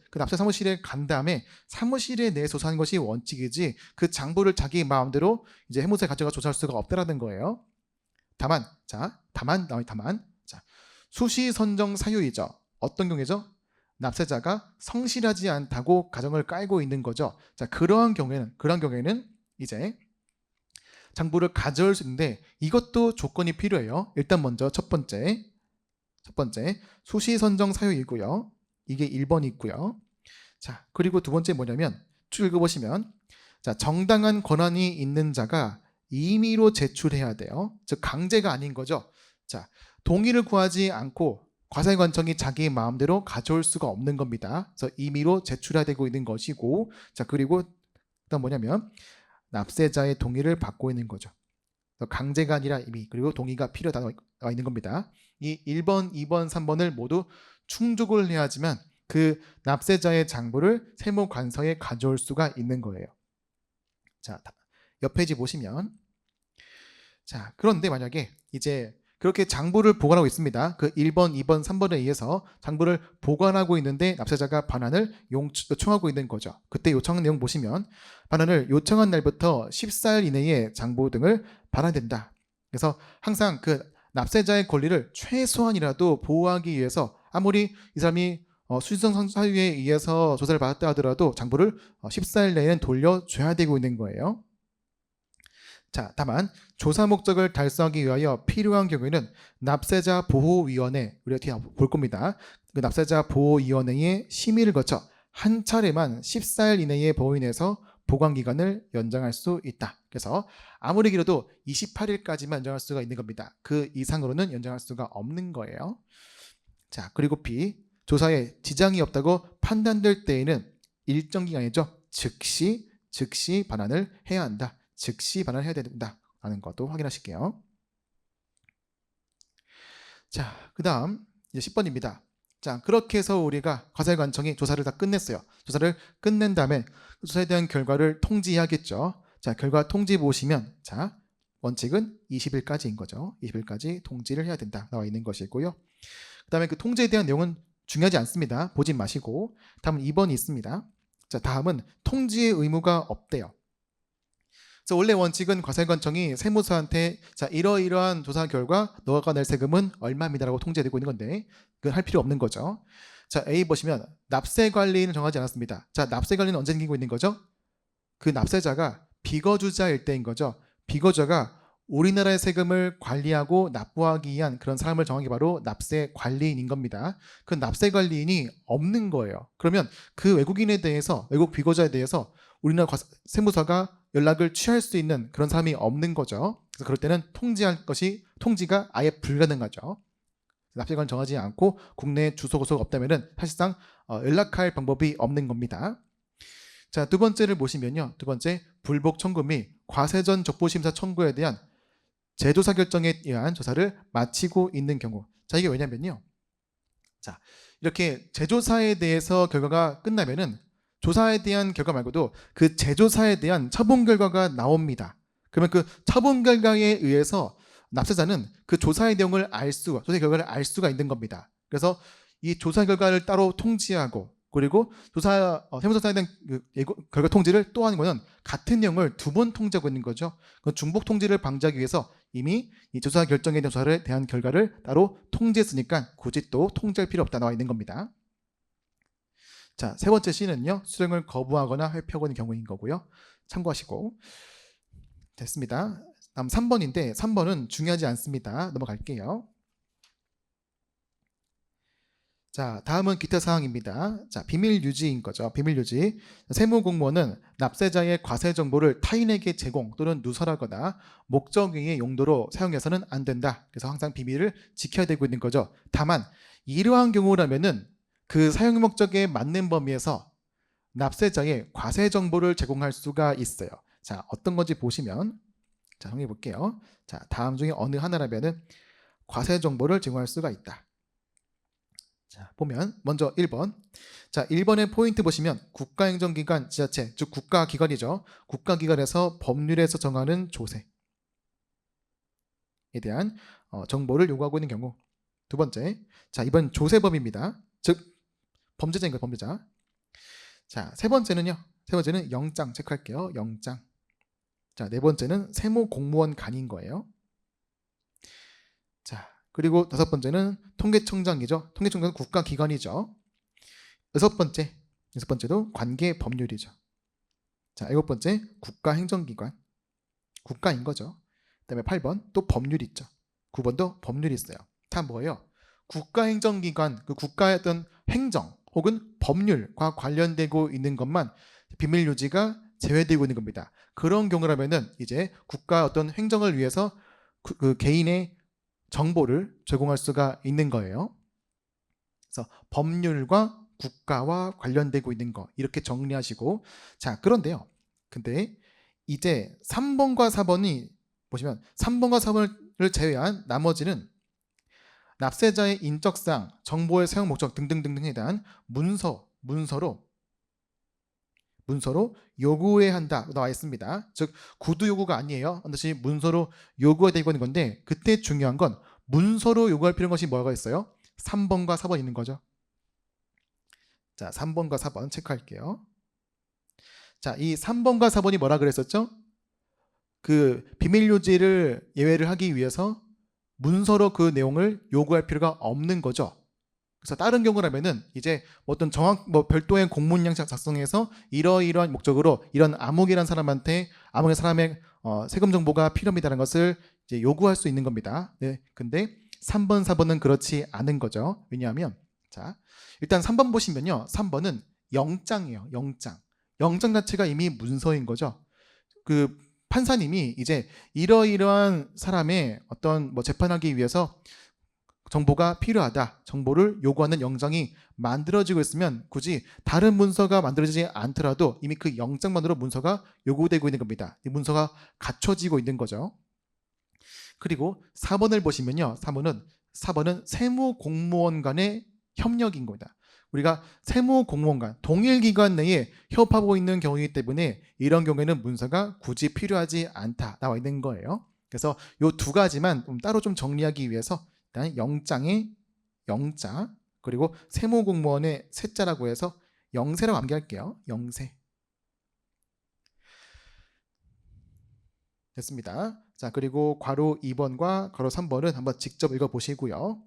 S1: 그 납세 사무실에 간 다음에 사무실에 내 조사하는 것이 원칙이지 그 장부를 자기 마음대로 이제 해무소에 가져가 조사할 수가 없다라는 거예요. 다만 수시 선정 사유이죠. 어떤 경우죠? 납세자가 성실하지 않다고 가정을 깔고 있는 거죠. 자, 그런 경우에는 이제 장부를 가져올 수 있는데 이것도 조건이 필요해요. 일단 먼저 첫 번째 수시 선정 사유이고요. 이게 1번이 있고요. 자, 그리고 두 번째 뭐냐면 쭉 읽어보시면, 자, 정당한 권한이 있는 자가 임의로 제출해야 돼요. 즉 강제가 아닌 거죠. 자, 동의를 구하지 않고 과세관청이 자기 마음대로 가져올 수가 없는 겁니다. 그래서 임의로 제출해야 되고 있는 것이고, 자, 그리고 일단 뭐냐면 납세자의 동의를 받고 있는 거죠. 강제가 아니라 임의, 그리고 동의가 필요하다 나와 있는 겁니다. 이 1번, 2번, 3번을 모두 충족을 해야지만 그 납세자의 장부를 세무관서에 가져올 수가 있는 거예요. 자, 옆 페이지 보시면, 자, 그런데 만약에 이제 그렇게 장부를 보관하고 있습니다. 그 1번, 2번, 3번에 의해서 장부를 보관하고 있는데 납세자가 반환을 요청하고 있는 거죠. 그때 요청 내용 보시면 반환을 요청한 날부터 14일 이내에 장부 등을 반환된다. 그래서 항상 그 납세자의 권리를 최소한이라도 보호하기 위해서 아무리 이 사람이 수시성 사유에 의해서 조사를 받았다 하더라도 장부를 14일 내에는 돌려줘야 되고 있는 거예요. 자, 다만 조사 목적을 달성하기 위하여 필요한 경우에는 납세자 보호위원회, 우리가 뒤에 볼 겁니다. 그 납세자 보호위원회의 심의를 거쳐 한 차례만 14일 이내의 법원에서 보관 기간을 연장할 수 있다. 그래서 아무리 길어도 28일까지만 연장할 수가 있는 겁니다. 그 이상으로는 연장할 수가 없는 거예요. 자, 그리고 B, 조사에 지장이 없다고 판단될 때에는 일정 기간이죠. 즉시 반환을 해야 한다. 즉시 반환해야 된다. 라는 것도 확인하실게요. 자, 그 다음 이제 10번입니다. 자, 그렇게 해서 우리가 과세관청이 조사를 다 끝냈어요. 조사를 끝낸 다음에 조사에 대한 결과를 통지해야겠죠. 자, 결과 통지 보시면, 자, 원칙은 20일까지인 거죠. 20일까지 통지를 해야 된다. 나와 있는 것이고요. 그 다음에 그 통지에 대한 내용은 중요하지 않습니다. 보지 마시고. 다음은 2번이 있습니다. 자, 다음은 통지의 의무가 없대요. 그래서 원래 원칙은 과세관청이 세무서한테 자, 이러이러한 조사 결과 너가 낼 세금은 얼마입니다라고 통지되고 있는 건데 그건 할 필요 없는 거죠. 자, A 보시면 납세 관리는 정하지 않았습니다. 자, 납세 관리는 언제 생기고 있는 거죠? 그 납세자가 비거주자일 때인 거죠. 비거주자가 우리나라의 세금을 관리하고 납부하기 위한 그런 사람을 정한 게 바로 납세 관리인인 겁니다. 그 납세 관리인이 없는 거예요. 그러면 그 외국인에 대해서, 외국 비거주자에 대해서 우리나라 세무서가 연락을 취할 수 있는 그런 사람이 없는 거죠. 그래서 그럴 때는 통지가 아예 불가능하죠. 납세관을 정하지 않고 국내에 주소고소가 없다면 사실상 연락할 방법이 없는 겁니다. 자, 두 번째를 보시면요. 두 번째, 불복 청구 및 과세전 적부심사 청구에 대한 재조사 결정에 의한 조사를 마치고 있는 경우. 자, 이게 왜냐면요. 자, 이렇게 재조사에 대해서 결과가 끝나면은 조사에 대한 결과 말고도 그 재조사에 대한 처분 결과가 나옵니다. 그러면 그 처분 결과에 의해서 납세자는 그 조사의 내용을 조사의 결과를 알 수가 있는 겁니다. 그래서 이 조사 결과를 따로 통지하고 그리고 세무조사에 대한 결과 통지를 또 하는 거는 같은 내용을 두 번 통지하고 있는 거죠. 그 중복 통지를 방지하기 위해서 이미 이 조사 결정에 대한 조사에 대한 결과를 따로 통지했으니까 굳이 또 통지할 필요 없다 나와 있는 겁니다. 자, 세 번째 C는요. 수령을 거부하거나 회피하고 있는 경우인 거고요. 참고하시고. 됐습니다. 다음 3번인데 3번은 중요하지 않습니다. 넘어갈게요. 자, 다음은 기타 사항입니다. 자, 비밀 유지인 거죠. 비밀 유지. 세무공무원은 납세자의 과세 정보를 타인에게 제공 또는 누설하거나 목적 외의 용도로 사용해서는 안 된다. 그래서 항상 비밀을 지켜야 되고 있는 거죠. 다만 이러한 경우라면은 그 사용 목적에 맞는 범위에서 납세자의 과세 정보를 제공할 수가 있어요. 자, 어떤 건지 보시면 자, 정리해 볼게요. 자, 다음 중에 어느 하나라면은 과세 정보를 제공할 수가 있다. 자, 보면 먼저 1번. 자, 1번의 포인트 보시면 국가행정기관, 지자체, 즉 국가기관이죠. 국가기관에서 법률에서 정하는 조세에 대한 정보를 요구하고 있는 경우. 두 번째. 자, 이번 조세범입니다. 즉 범죄자인 거예요, 범죄자. 자, 세 번째는요. 세 번째는 영장 체크할게요. 영장. 자, 네 번째는 세무공무원 간인 거예요. 자, 그리고 다섯 번째는 통계청장이죠. 통계청장은 국가기관이죠. 여섯 번째도 관계법률이죠. 자, 일곱 번째 국가행정기관, 국가인 거죠. 그다음에 8번 또 법률 있죠. 9번도 법률이 있어요. 다 뭐예요? 국가행정기관, 그 국가의 어떤 행정 혹은 법률과 관련되고 있는 것만 비밀 유지가 제외되고 있는 겁니다. 그런 경우라면은 이제 국가 어떤 행정을 위해서 그 개인의 정보를 제공할 수가 있는 거예요. 그래서 법률과 국가와 관련되고 있는 거 이렇게 정리하시고. 자, 그런데요. 근데 이제 3번과 4번이 보시면 3번과 4번을 제외한 나머지는 납세자의 인적사항, 정보의 사용 목적 등등등등에 대한 문서로 요구해야 한다 나와 있습니다. 즉 구두 요구가 아니에요. 반드시 문서로 요구가 되고 있는 건데 그때 중요한 건 문서로 요구할 필요한 것이 뭐가 있어요? 3번과 4번 있는 거죠. 자, 3번과 4번 체크할게요. 자, 이 3번과 4번이 뭐라 그랬었죠? 그 비밀 유지를 예외를 하기 위해서 문서로 그 내용을 요구할 필요가 없는 거죠. 그래서 다른 경우라면은 이제 어떤 별도의 공문장 작성해서 이러이러한 목적으로 이런 암흑이라는 사람한테 암흑의 사람의 세금 정보가 필요합니다라는 것을 이제 요구할 수 있는 겁니다. 네, 근데 3번, 4번은 그렇지 않은 거죠. 왜냐하면 자, 일단 3번 보시면요. 3번은 영장이에요. 영장 자체가 이미 문서인 거죠. 그 판사님이 이제 이러이러한 사람의 어떤 뭐 재판하기 위해서 정보가 필요하다, 정보를 요구하는 영장이 만들어지고 있으면 굳이 다른 문서가 만들어지지 않더라도 이미 그 영장만으로 문서가 요구되고 있는 겁니다. 이 문서가 갖춰지고 있는 거죠. 그리고 4번을 보시면요. 4번은 세무공무원 간의 협력인 겁니다. 우리가 세무공무원 간 동일 기관 내에 협업하고 있는 경우이기 때문에 이런 경우에는 문서가 굳이 필요하지 않다 나와 있는 거예요. 그래서 이 두 가지만 따로 좀 정리하기 위해서 일단 영장의 영자, 그리고 세무공무원의 세자라고 해서 영세라고 암기할게요. 영세. 됐습니다. 자, 그리고 괄호 2번과 괄호 3번은 한번 직접 읽어보시고요.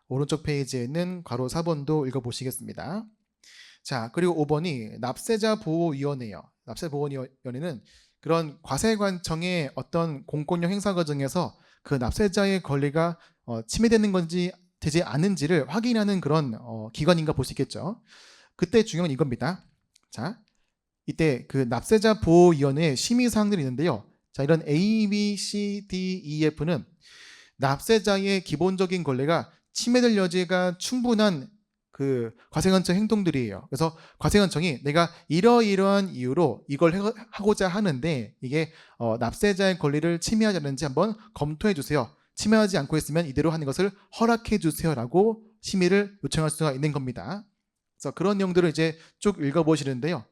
S1: 오른쪽 페이지에 있는 괄호 4번도 읽어보시겠습니다. 자, 그리고 5번이 납세자 보호위원회예요. 납세자 보호위원회는 그런 과세관청의 어떤 공권력 행사 과정에서 그 납세자의 권리가 침해되는 건지 되지 않은지를 확인하는 그런 기관인가 볼 수 있겠죠. 그때 중요한 건 이겁니다. 자, 이때 그 납세자 보호위원회의 심의사항들이 있는데요. 자, 이런 A, B, C, D, E, F는 납세자의 기본적인 권리가 침해될 여지가 충분한 그 과세관청 행동들이에요. 그래서 과세관청이 내가 이러이러한 이유로 이걸 하고자 하는데 이게 납세자의 권리를 침해하지 않는지 한번 검토해 주세요. 침해하지 않고 있으면 이대로 하는 것을 허락해 주세요라고 심의를 요청할 수가 있는 겁니다. 그래서 그런 내용들을 이제 쭉 읽어보시는데요.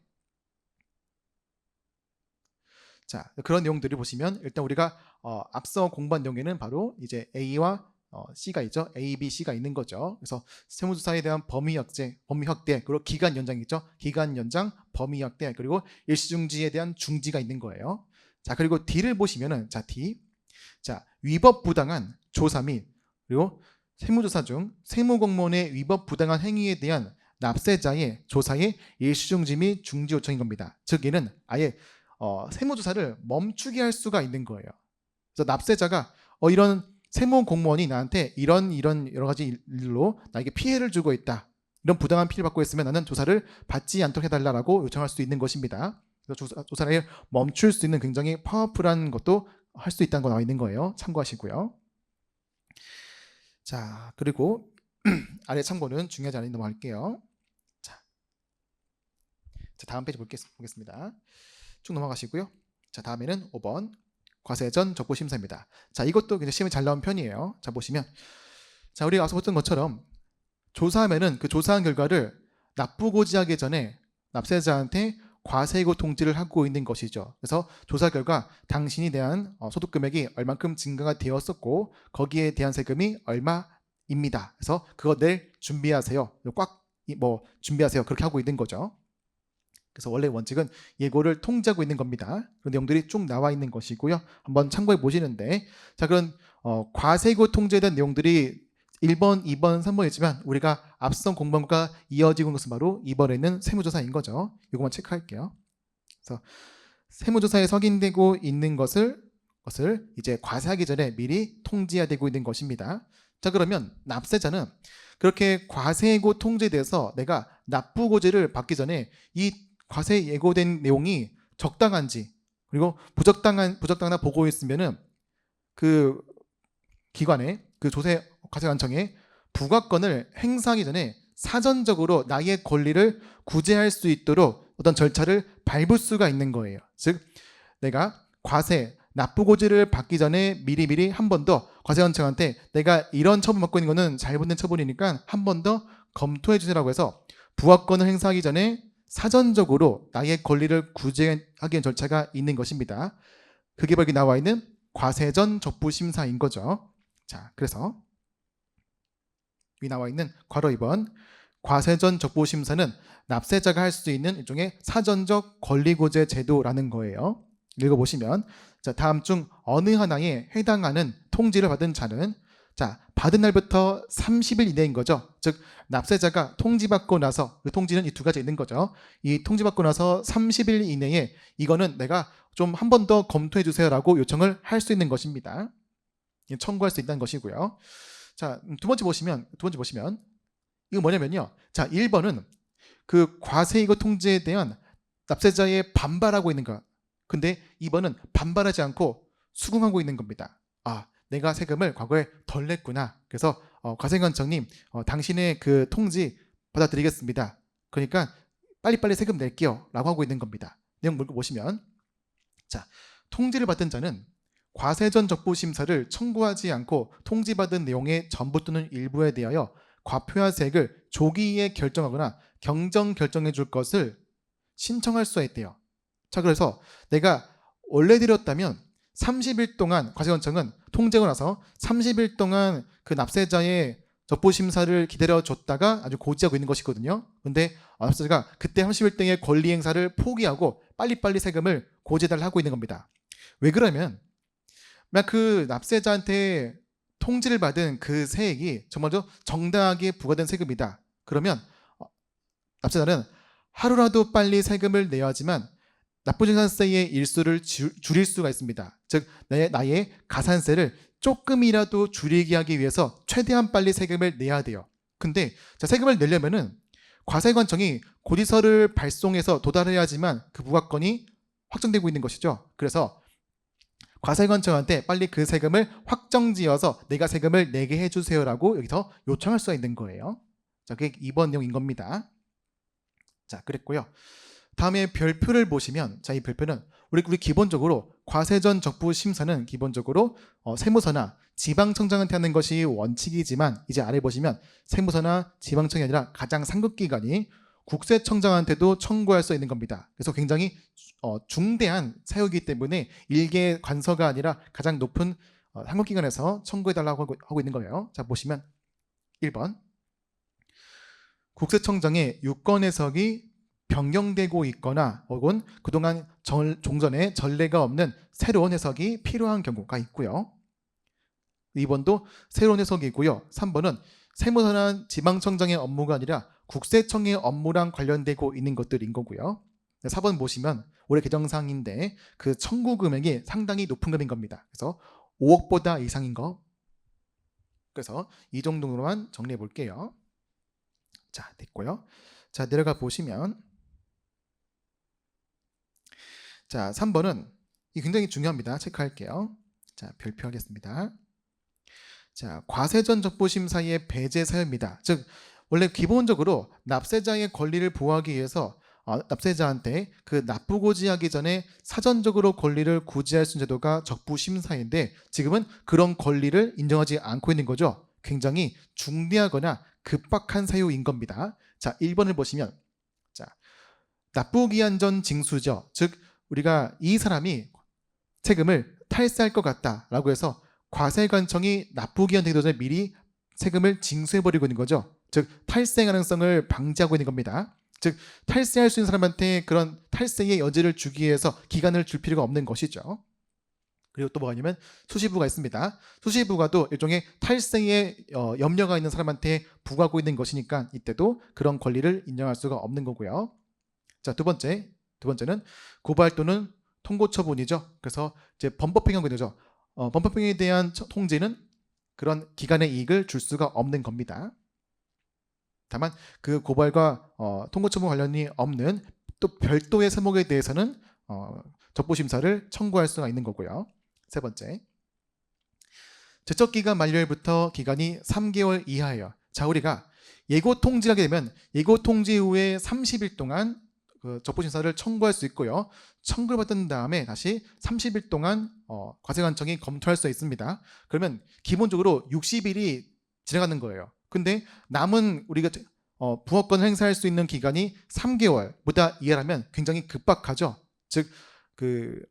S1: 자, 그런 내용들을 보시면 일단 우리가 앞서 공부한 내용에는 바로 이제 A와 C가 있죠. A, B, C가 있는 거죠. 그래서 세무조사에 대한 범위 확대, 그리고 기간 연장 있죠. 기간 연장, 범위 확대, 그리고 일시중지에 대한 중지가 있는 거예요. 자, 그리고 D를 보시면은 자, D. 자, 위법 부당한 조사 및 그리고 세무조사 중 세무공무원의 위법 부당한 행위에 대한 납세자의 조사의 일시중지 및 중지 요청인 겁니다. 즉 얘는 아예 세무조사를 멈추게 할 수가 있는 거예요. 그래서 납세자가 이런 세무공무원이 나한테 이런 여러 가지 일로 나에게 피해를 주고 있다, 이런 부당한 피해를 받고 있으면 나는 조사를 받지 않도록 해달라고 요청할 수 있는 것입니다. 그래서 조사를 멈출 수 있는 굉장히 파워풀한 것도 할 수 있다는 거 나와 있는 거예요. 참고하시고요. 자, 그리고 아래 참고는 중요하지 않으니 넘어갈게요. 자, 다음 페이지 보겠습니다. 쭉 넘어가시고요. 자, 다음에는 5번 과세전 적부심사입니다. 자, 이것도 굉장히 시험이 잘 나온 편이에요. 자, 보시면 자, 우리가 앞서 봤던 것처럼 조사하면은 그 조사한 결과를 납부고지하기 전에 납세자한테 과세고 통지를 하고 있는 것이죠. 그래서 조사 결과 당신이 대한 소득 금액이 얼만큼 증가가 되었었고 거기에 대한 세금이 얼마입니다. 그래서 그거 내일 준비하세요. 꽉 준비하세요. 그렇게 하고 있는 거죠. 그래서 원래 원칙은 예고를 통지하고 있는 겁니다. 그런 내용들이 쭉 나와 있는 것이고요. 한번 참고해 보시는데, 자, 그런 과세고 통지에 대한 내용들이 1번, 2번, 3번 있지만 우리가 앞선 공부과 이어지고 있는 것은 바로 이번에는 세무조사인 거죠. 이것만 체크할게요. 그래서 세무조사에 석인되고 있는 것을 이제 과세하기 전에 미리 통지해야 되고 있는 것입니다. 자, 그러면 납세자는 그렇게 과세고 통지에 대해서 내가 납부고지를 받기 전에 이 과세 예고된 내용이 적당한지 그리고 부적당하다 보고 있으면은 그 기관에 그 조세 과세관청에 부과권을 행사하기 전에 사전적으로 나의 권리를 구제할 수 있도록 어떤 절차를 밟을 수가 있는 거예요. 즉 내가 과세 납부고지를 받기 전에 미리 한 번 더 과세관청한테 내가 이런 처분 받고 있는 거는 잘못된 처분이니까 한 번 더 검토해 주세요라고 해서 부과권을 행사하기 전에 사전적으로 나의 권리를 구제하기 위한 절차가 있는 것입니다. 그게 여기 나와 있는 과세전 적부심사인 거죠. 자, 그래서 여기 나와 있는 괄호 2번 과세전 적부심사는 납세자가 할 수 있는 일종의 사전적 권리구제 제도라는 거예요. 읽어보시면 자, 다음 중 어느 하나에 해당하는 통지를 받은 자는 자, 받은 날부터 30일 이내인 거죠. 즉 납세자가 통지받고 나서 그 통지는 이 두 가지 있는 거죠. 이 통지받고 나서 30일 이내에 이거는 내가 좀 한 번 더 검토해 주세요라고 요청을 할 수 있는 것입니다. 청구할 수 있다는 것이고요. 자, 두 번째 보시면 이거 뭐냐면요. 자, 1번은 그 과세이고 통지에 대한 납세자의 반발하고 있는 것. 근데 이번은 반발하지 않고 수긍하고 있는 겁니다. 아, 내가 세금을 과거에 덜 냈구나. 그래서 과세관청님, 당신의 그 통지 받아들이겠습니다. 그러니까 빨리빨리 세금 낼게요 라고 하고 있는 겁니다. 내용 보시면, 자, 통지를 받은 자는 과세 전 적부 심사를 청구하지 않고 통지받은 내용의 전부 또는 일부에 대하여 과표하세액을 조기에 결정하거나 경정 결정해 줄 것을 신청할 수가 있대요. 자, 그래서 내가 원래 드렸다면 30일 동안 과세관청은 통지하고 나서 30일 동안 그 납세자의 적부 심사를 기다려줬다가 아주 고지하고 있는 것이거든요. 근데 납세자가 그때 30일 동의 권리 행사를 포기하고 빨리빨리 세금을 고지해달라 하고 있는 겁니다. 왜 그러면 그 납세자한테 통지를 받은 그 세액이 정말로 정당하게 부과된 세금이다. 그러면 납세자는 하루라도 빨리 세금을 내야 하지만 납부증산세의 일수를 줄일 수가 있습니다. 즉 나의 가산세를 조금이라도 줄이게 하기 위해서 최대한 빨리 세금을 내야 돼요. 근데 세금을 내려면은 과세관청이 고지서를 발송해서 도달해야지만 그 부과권이 확정되고 있는 것이죠. 그래서 과세관청한테 빨리 그 세금을 확정지어서 내가 세금을 내게 해주세요라고 여기서 요청할 수가 있는 거예요. 자, 그게 2번 내용인 겁니다. 자, 그랬고요. 다음에 별표를 보시면, 자, 이 별표는 우리 기본적으로 과세 전 적부 심사는 기본적으로 세무서나 지방청장한테 하는 것이 원칙이지만, 이제 아래 보시면 세무서나 지방청이 아니라 가장 상급 기관이 국세청장한테도 청구할 수 있는 겁니다. 그래서 굉장히 중대한 사유이기 때문에 일개 관서가 아니라 가장 높은 상급기관에서 청구해달라고 하고 있는 거예요. 자, 보시면 1번 국세청장의 유권 해석이 변경되고 있거나 혹은 그동안 종전에 전례가 없는 새로운 해석이 필요한 경우가 있고요. 2번도 새로운 해석이고요. 3번은 세무서나 지방청장의 업무가 아니라 국세청의 업무랑 관련되고 있는 것들인 거고요. 4번 보시면 올해 개정사항인데 그 청구 금액이 상당히 높은 금액인 겁니다. 그래서 5억보다 이상인 거. 그래서 이 정도로만 정리해 볼게요. 자, 됐고요. 자, 내려가 보시면, 자, 3번은 이 굉장히 중요합니다. 체크할게요. 자, 별표하겠습니다. 자, 과세 전 적부 심사의 배제 사유입니다. 즉 원래 기본적으로 납세자의 권리를 보호하기 위해서 납세자한테 그 납부고지하기 전에 사전적으로 권리를 고지할 수 있는 제도가 적부 심사인데 지금은 그런 권리를 인정하지 않고 있는 거죠. 굉장히 중대하거나 급박한 사유인 겁니다. 자, 1번을 보시면, 자, 납부기한 전 징수죠. 즉 우리가 이 사람이 세금을 탈세할 것 같다라고 해서 과세관청이 납부기한 되기 전에 미리 세금을 징수해버리고 있는 거죠. 즉 탈세 가능성을 방지하고 있는 겁니다. 즉 탈세할 수 있는 사람한테 그런 탈세의 여지를 주기 위해서 기간을 줄 필요가 없는 것이죠. 그리고 또 뭐가 있냐면 수시부가 있습니다. 수시부가 또 일종의 탈세에 염려가 있는 사람한테 부과하고 있는 것이니까 이때도 그런 권리를 인정할 수가 없는 거고요. 자, 두 번째는 고발 또는 통고 처분이죠. 그래서 이제 범법행위가 되죠. 범법행위에 대한 통지는 그런 기간의 이익을 줄 수가 없는 겁니다. 다만 그 고발과 통고 처분 관련이 없는 또 별도의 세목에 대해서는 적부심사를 청구할 수가 있는 거고요. 세 번째, 제척기간 만료일부터 기간이 3개월 이하예요. 자, 우리가 예고 통지하게 되면 예고 통지 후에 30일 동안 그 적부심사를 청구할 수 있고요. 청구를 받은 다음에 다시 30일 동안 과세관청이 검토할 수 있습니다. 그러면 기본적으로 60일이 지나가는 거예요. 근데 남은 우리가 부업권을 행사할 수 있는 기간이 3개월보다 이하라면 굉장히 급박하죠. 즉 그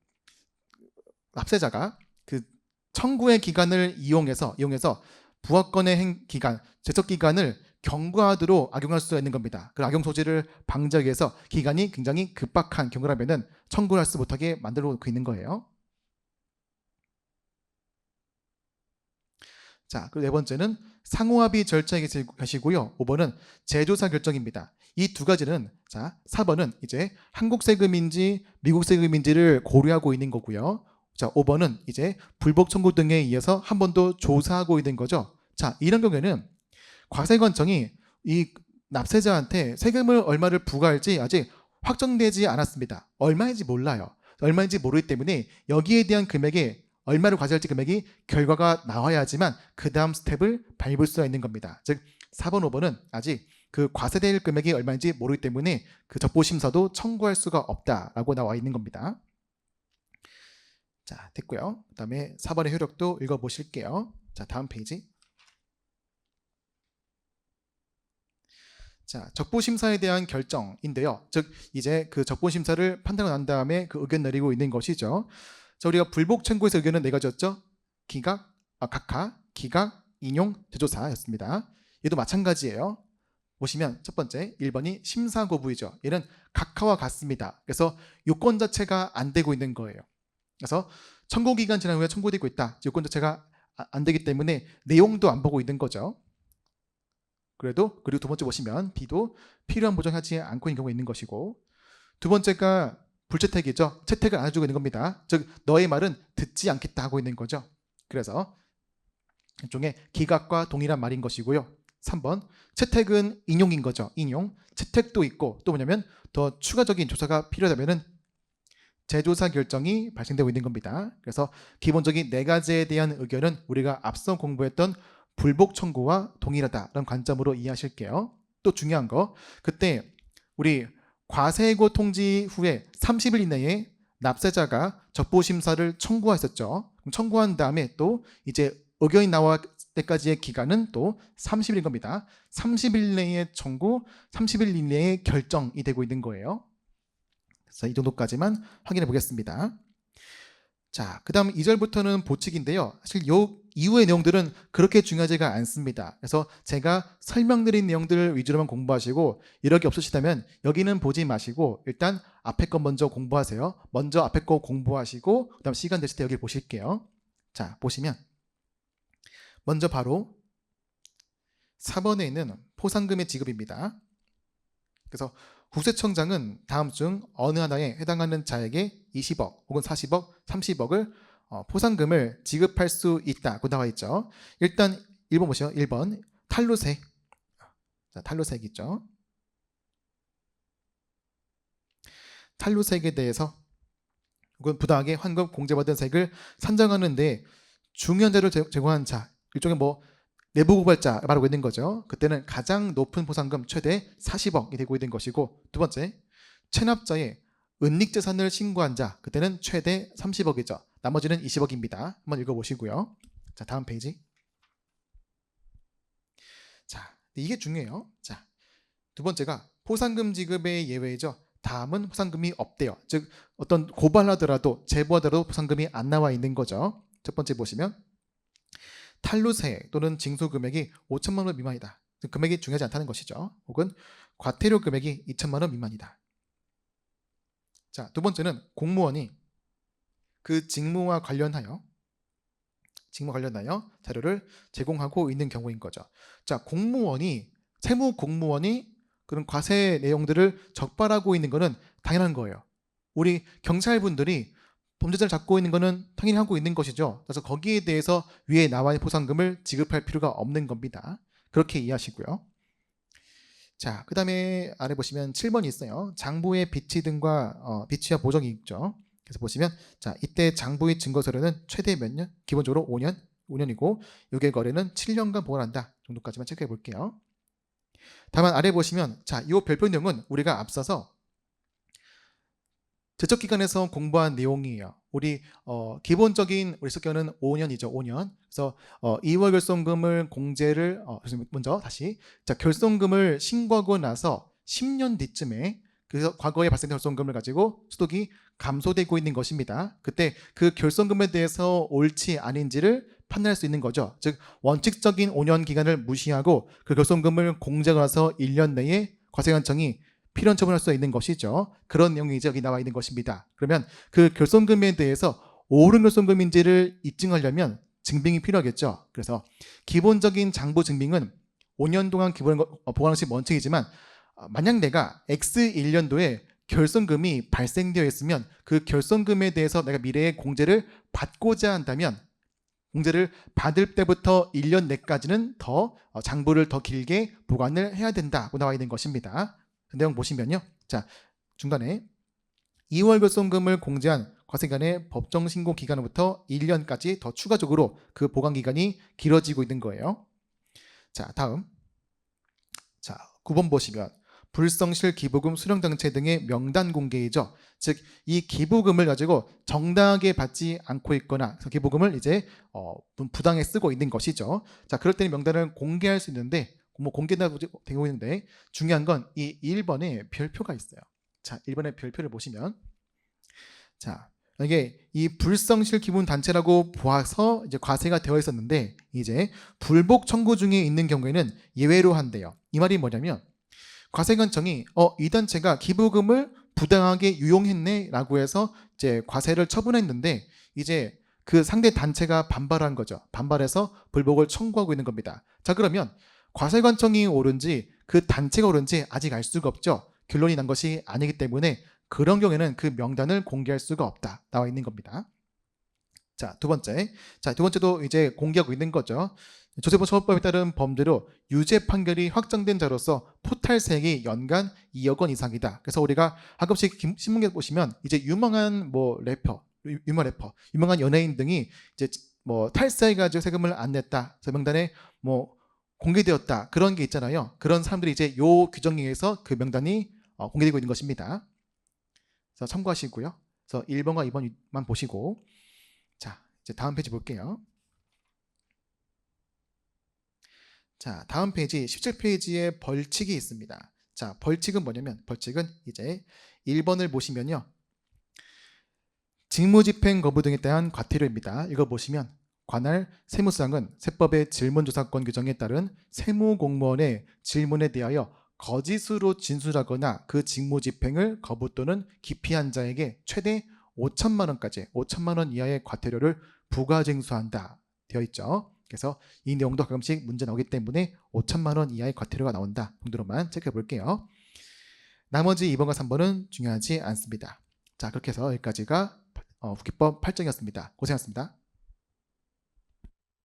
S1: 납세자가 그 청구의 기간을 이용해서 부업권의 기간, 제척 기간을 경과하도록 악용할 수가 있는 겁니다. 그 악용 소지를 방지하기 위해서 기간이 굉장히 급박한 경우라면은 청구를 할 수 못하게 만들어 놓고 있는 거예요. 자, 그리고 네 번째는 상호합의 절차에 계시고요. 5번은 재조사 결정입니다. 이 두 가지는, 자, 4번은 이제 한국 세금인지 미국 세금인지를 고려하고 있는 거고요. 자, 5번은 이제 불복 청구 등에 의해서 한 번 더 조사하고 있는 거죠. 자, 이런 경우에는 과세관청이 이 납세자한테 세금을 얼마를 부과할지 아직 확정되지 않았습니다. 얼마인지 몰라요. 얼마인지 모르기 때문에 여기에 대한 금액이 얼마를 과세할지 금액이 결과가 나와야지만 그 다음 스텝을 밟을 수가 있는 겁니다. 즉 4번, 5번은 아직 그 과세될 금액이 얼마인지 모르기 때문에 그 적부심사도 청구할 수가 없다라고 나와 있는 겁니다. 자, 됐고요. 그 다음에 4번의 효력도 읽어보실게요. 자, 다음 페이지. 자, 적부심사에 대한 결정인데요. 즉 이제 그 적부심사를 판단하고 난 다음에 그 의견 내리고 있는 것이죠. 자, 우리가 불복 청구에서 의견은 4가지였죠. 기각, 각하, 기각, 인용, 제조사였습니다. 얘도 마찬가지예요. 보시면 첫 번째 1번이 심사거부이죠. 얘는 각하와 같습니다. 그래서 요건 자체가 안 되고 있는 거예요. 그래서 청구기간 지난 후에 청구되고 있다. 요건 자체가 안 되기 때문에 내용도 안 보고 있는 거죠. 그리고 두 번째 보시면 B도 필요한 보정하지 않고 있는 경우가 있는 것이고, 두 번째가 불채택이죠. 채택을 안 해주고 있는 겁니다. 즉 너의 말은 듣지 않겠다 하고 있는 거죠. 그래서 일종의 기각과 동일한 말인 것이고요. 3번 채택은 인용인 거죠. 인용. 채택도 있고 또 뭐냐면 더 추가적인 조사가 필요하다면은 재조사 결정이 발생되고 있는 겁니다. 그래서 기본적인 4가지에 대한 의견은 우리가 앞서 공부했던 불복 청구와 동일하다라는 관점으로 이해하실게요. 또 중요한 거, 그때 우리 과세고 통지 후에 30일 이내에 납세자가 적부심사를 청구했었죠. 청구한 다음에 또 이제 의견이 나올 때까지의 기간은 또 30일인 겁니다. 30일 내에 청구, 30일 이내에 결정이 되고 있는 거예요. 그래서 이 정도까지만 확인해 보겠습니다. 자, 그 다음 2절부터는 보칙인데요. 사실 요 이후의 내용들은 그렇게 중요하지가 않습니다. 그래서 제가 설명드린 내용들 위주로만 공부하시고 이력이 없으시다면 여기는 보지 마시고 일단 앞에 거 먼저 공부하세요. 먼저 앞에 거 공부하시고 그 다음 시간 되실 때 여기 보실게요. 자, 보시면 먼저 바로 4번에 있는 포상금의 지급입니다. 그래서 국세청장은 다음 중 어느 하나에 해당하는 자에게 20억 혹은 40억, 30억을 포상금을 지급할 수 있다고 나와 있죠. 일단 1번 보시죠. 1번 탈루세. 자, 탈루세액 있죠. 탈루세액에 대해서 혹은 부당하게 환급 공제받은 세액을 산정하는 데 중요한 자료를 제공한 자, 일종의 내부 고발자 말하고 있는 거죠. 그때는 가장 높은 포상금 최대 40억이 되고 있는 것이고, 두 번째 체납자의 은닉재산을 신고한 자, 그때는 최대 30억이죠. 나머지는 20억입니다. 한번 읽어보시고요. 자, 다음 페이지. 자, 이게 중요해요. 자, 두 번째가 포상금 지급의 예외이죠. 다음은 포상금이 없대요. 즉 어떤 고발하더라도 제보하더라도 포상금이 안 나와 있는 거죠. 첫 번째 보시면 탈루세 또는 징수 금액이 5천만 원 미만이다. 금액이 중요하지 않다는 것이죠. 혹은 과태료 금액이 2천만 원 미만이다. 자, 두 번째는 공무원이 그 직무와 관련하여 자료를 제공하고 있는 경우인 거죠. 자, 세무 공무원이 그런 과세 내용들을 적발하고 있는 것은 당연한 거예요. 우리 경찰분들이 범죄자를 잡고 있는 것은 당연히 하고 있는 것이죠. 그래서 거기에 대해서 위에 나와 있는 포상금을 지급할 필요가 없는 겁니다. 그렇게 이해하시고요. 자, 그 다음에 아래 보시면 7번이 있어요. 장부의 비치 등과 비치와 보정이 있죠. 그래서 보시면 자, 이때 장부의 증거서류는 최대 몇 년? 기본적으로 5년이고 6일 거래는 7년간 보관한다 정도까지만 체크해 볼게요. 다만 아래 보시면 자, 이 별표 내용은 우리가 앞서서 제척기관에서 공부한 내용이에요. 우리 기본적인 우리 석견은 5년이죠. 5년. 그래서 2월 결손금을 공제를 먼저 다시 자, 결손금을 신고하고 나서 10년 뒤쯤에 그래서 과거에 발생된 결손금을 가지고 소득이 감소되고 있는 것입니다. 그때 그 결손금에 대해서 옳지 아닌지를 판단할 수 있는 거죠. 즉 원칙적인 5년 기간을 무시하고 그 결손금을 공제하고 나서 1년 내에 과세관청이 필요한 처분할 수 있는 것이죠. 그런 내용이 이제 여기 나와 있는 것입니다. 그러면 그 결손금에 대해서 옳은 결손금인지를 입증하려면 증빙이 필요하겠죠. 그래서 기본적인 장부 증빙은 5년 동안 기본 보관하는 것이 원칙이지만 만약 내가 X1년도에 결손금이 발생되어 있으면 그 결손금에 대해서 내가 미래에 공제를 받고자 한다면 공제를 받을 때부터 1년 내까지는 더 장부를 더 길게 보관을 해야 된다고 나와 있는 것입니다. 그 내용 보시면요. 자, 중간에 2월 결손금을 공제한 과세기간의 법정 신고 기간부터 1년까지 더 추가적으로 그 보관 기간이 길어지고 있는 거예요. 자, 다음. 자, 9번 보시면 불성실 기부금 수령당체 등의 명단 공개이죠. 즉, 이 기부금을 가지고 정당하게 받지 않고 있거나 기부금을 이제 부당하게 쓰고 있는 것이죠. 자, 그럴 때는 명단을 공개할 수 있는데 공개되고 있는데 중요한 건 이 1번에 별표가 있어요. 자, 1번의 별표를 보시면 자, 이게 이 불성실 기분 단체라고 보아서 이제 과세가 되어 있었는데 이제 불복 청구 중에 있는 경우에는 예외로 한대요. 이 말이 뭐냐면 과세관청이 이 단체가 기부금을 부당하게 유용했네라고 해서 이제 과세를 처분했는데 이제 그 상대 단체가 반발한 거죠. 반발해서 불복을 청구하고 있는 겁니다. 자, 그러면 과세관청이 옳은지 그 단체가 옳은지 아직 알 수가 없죠. 결론이 난 것이 아니기 때문에 그런 경우에는 그 명단을 공개할 수가 없다 나와 있는 겁니다. 자, 두 번째도 이제 공개하고 있는 거죠. 조세범 처벌법에 따른 범죄로 유죄 판결이 확정된 자로서 토탈세액이 연간 2억 원 이상이다. 그래서 우리가 가끔씩 신문에 보시면 이제 유명한 유명한 연예인 등이 이제 탈세해가지고 세금을 안 냈다. 명단에 공개되었다. 그런 게 있잖아요. 그런 사람들이 이제 요 규정에 의해서 그 명단이 공개되고 있는 것입니다. 그래서 참고하시고요. 그래서 1번과 2번만 보시고 자, 이제 다음 페이지 볼게요. 자, 다음 페이지 17페이지에 벌칙이 있습니다. 자, 벌칙은 뭐냐면 벌칙은 이제 1번을 보시면요. 직무집행 거부 등에 대한 과태료입니다. 이거 보시면 관할 세무상은 세법의 질문조사권 규정에 따른 세무공무원의 질문에 대하여 거짓으로 진술하거나 그 직무집행을 거부 또는 기피한 자에게 최대 5천만 원까지 5천만 원 이하의 과태료를 부과징수한다 되어 있죠. 그래서 이 내용도 가끔씩 문제 나오기 때문에 5천만 원 이하의 과태료가 나온다 정도로만 체크해 볼게요. 나머지 2번과 3번은 중요하지 않습니다. 자, 그렇게 해서 여기까지가 국회법 8정이었습니다. 고생하셨습니다.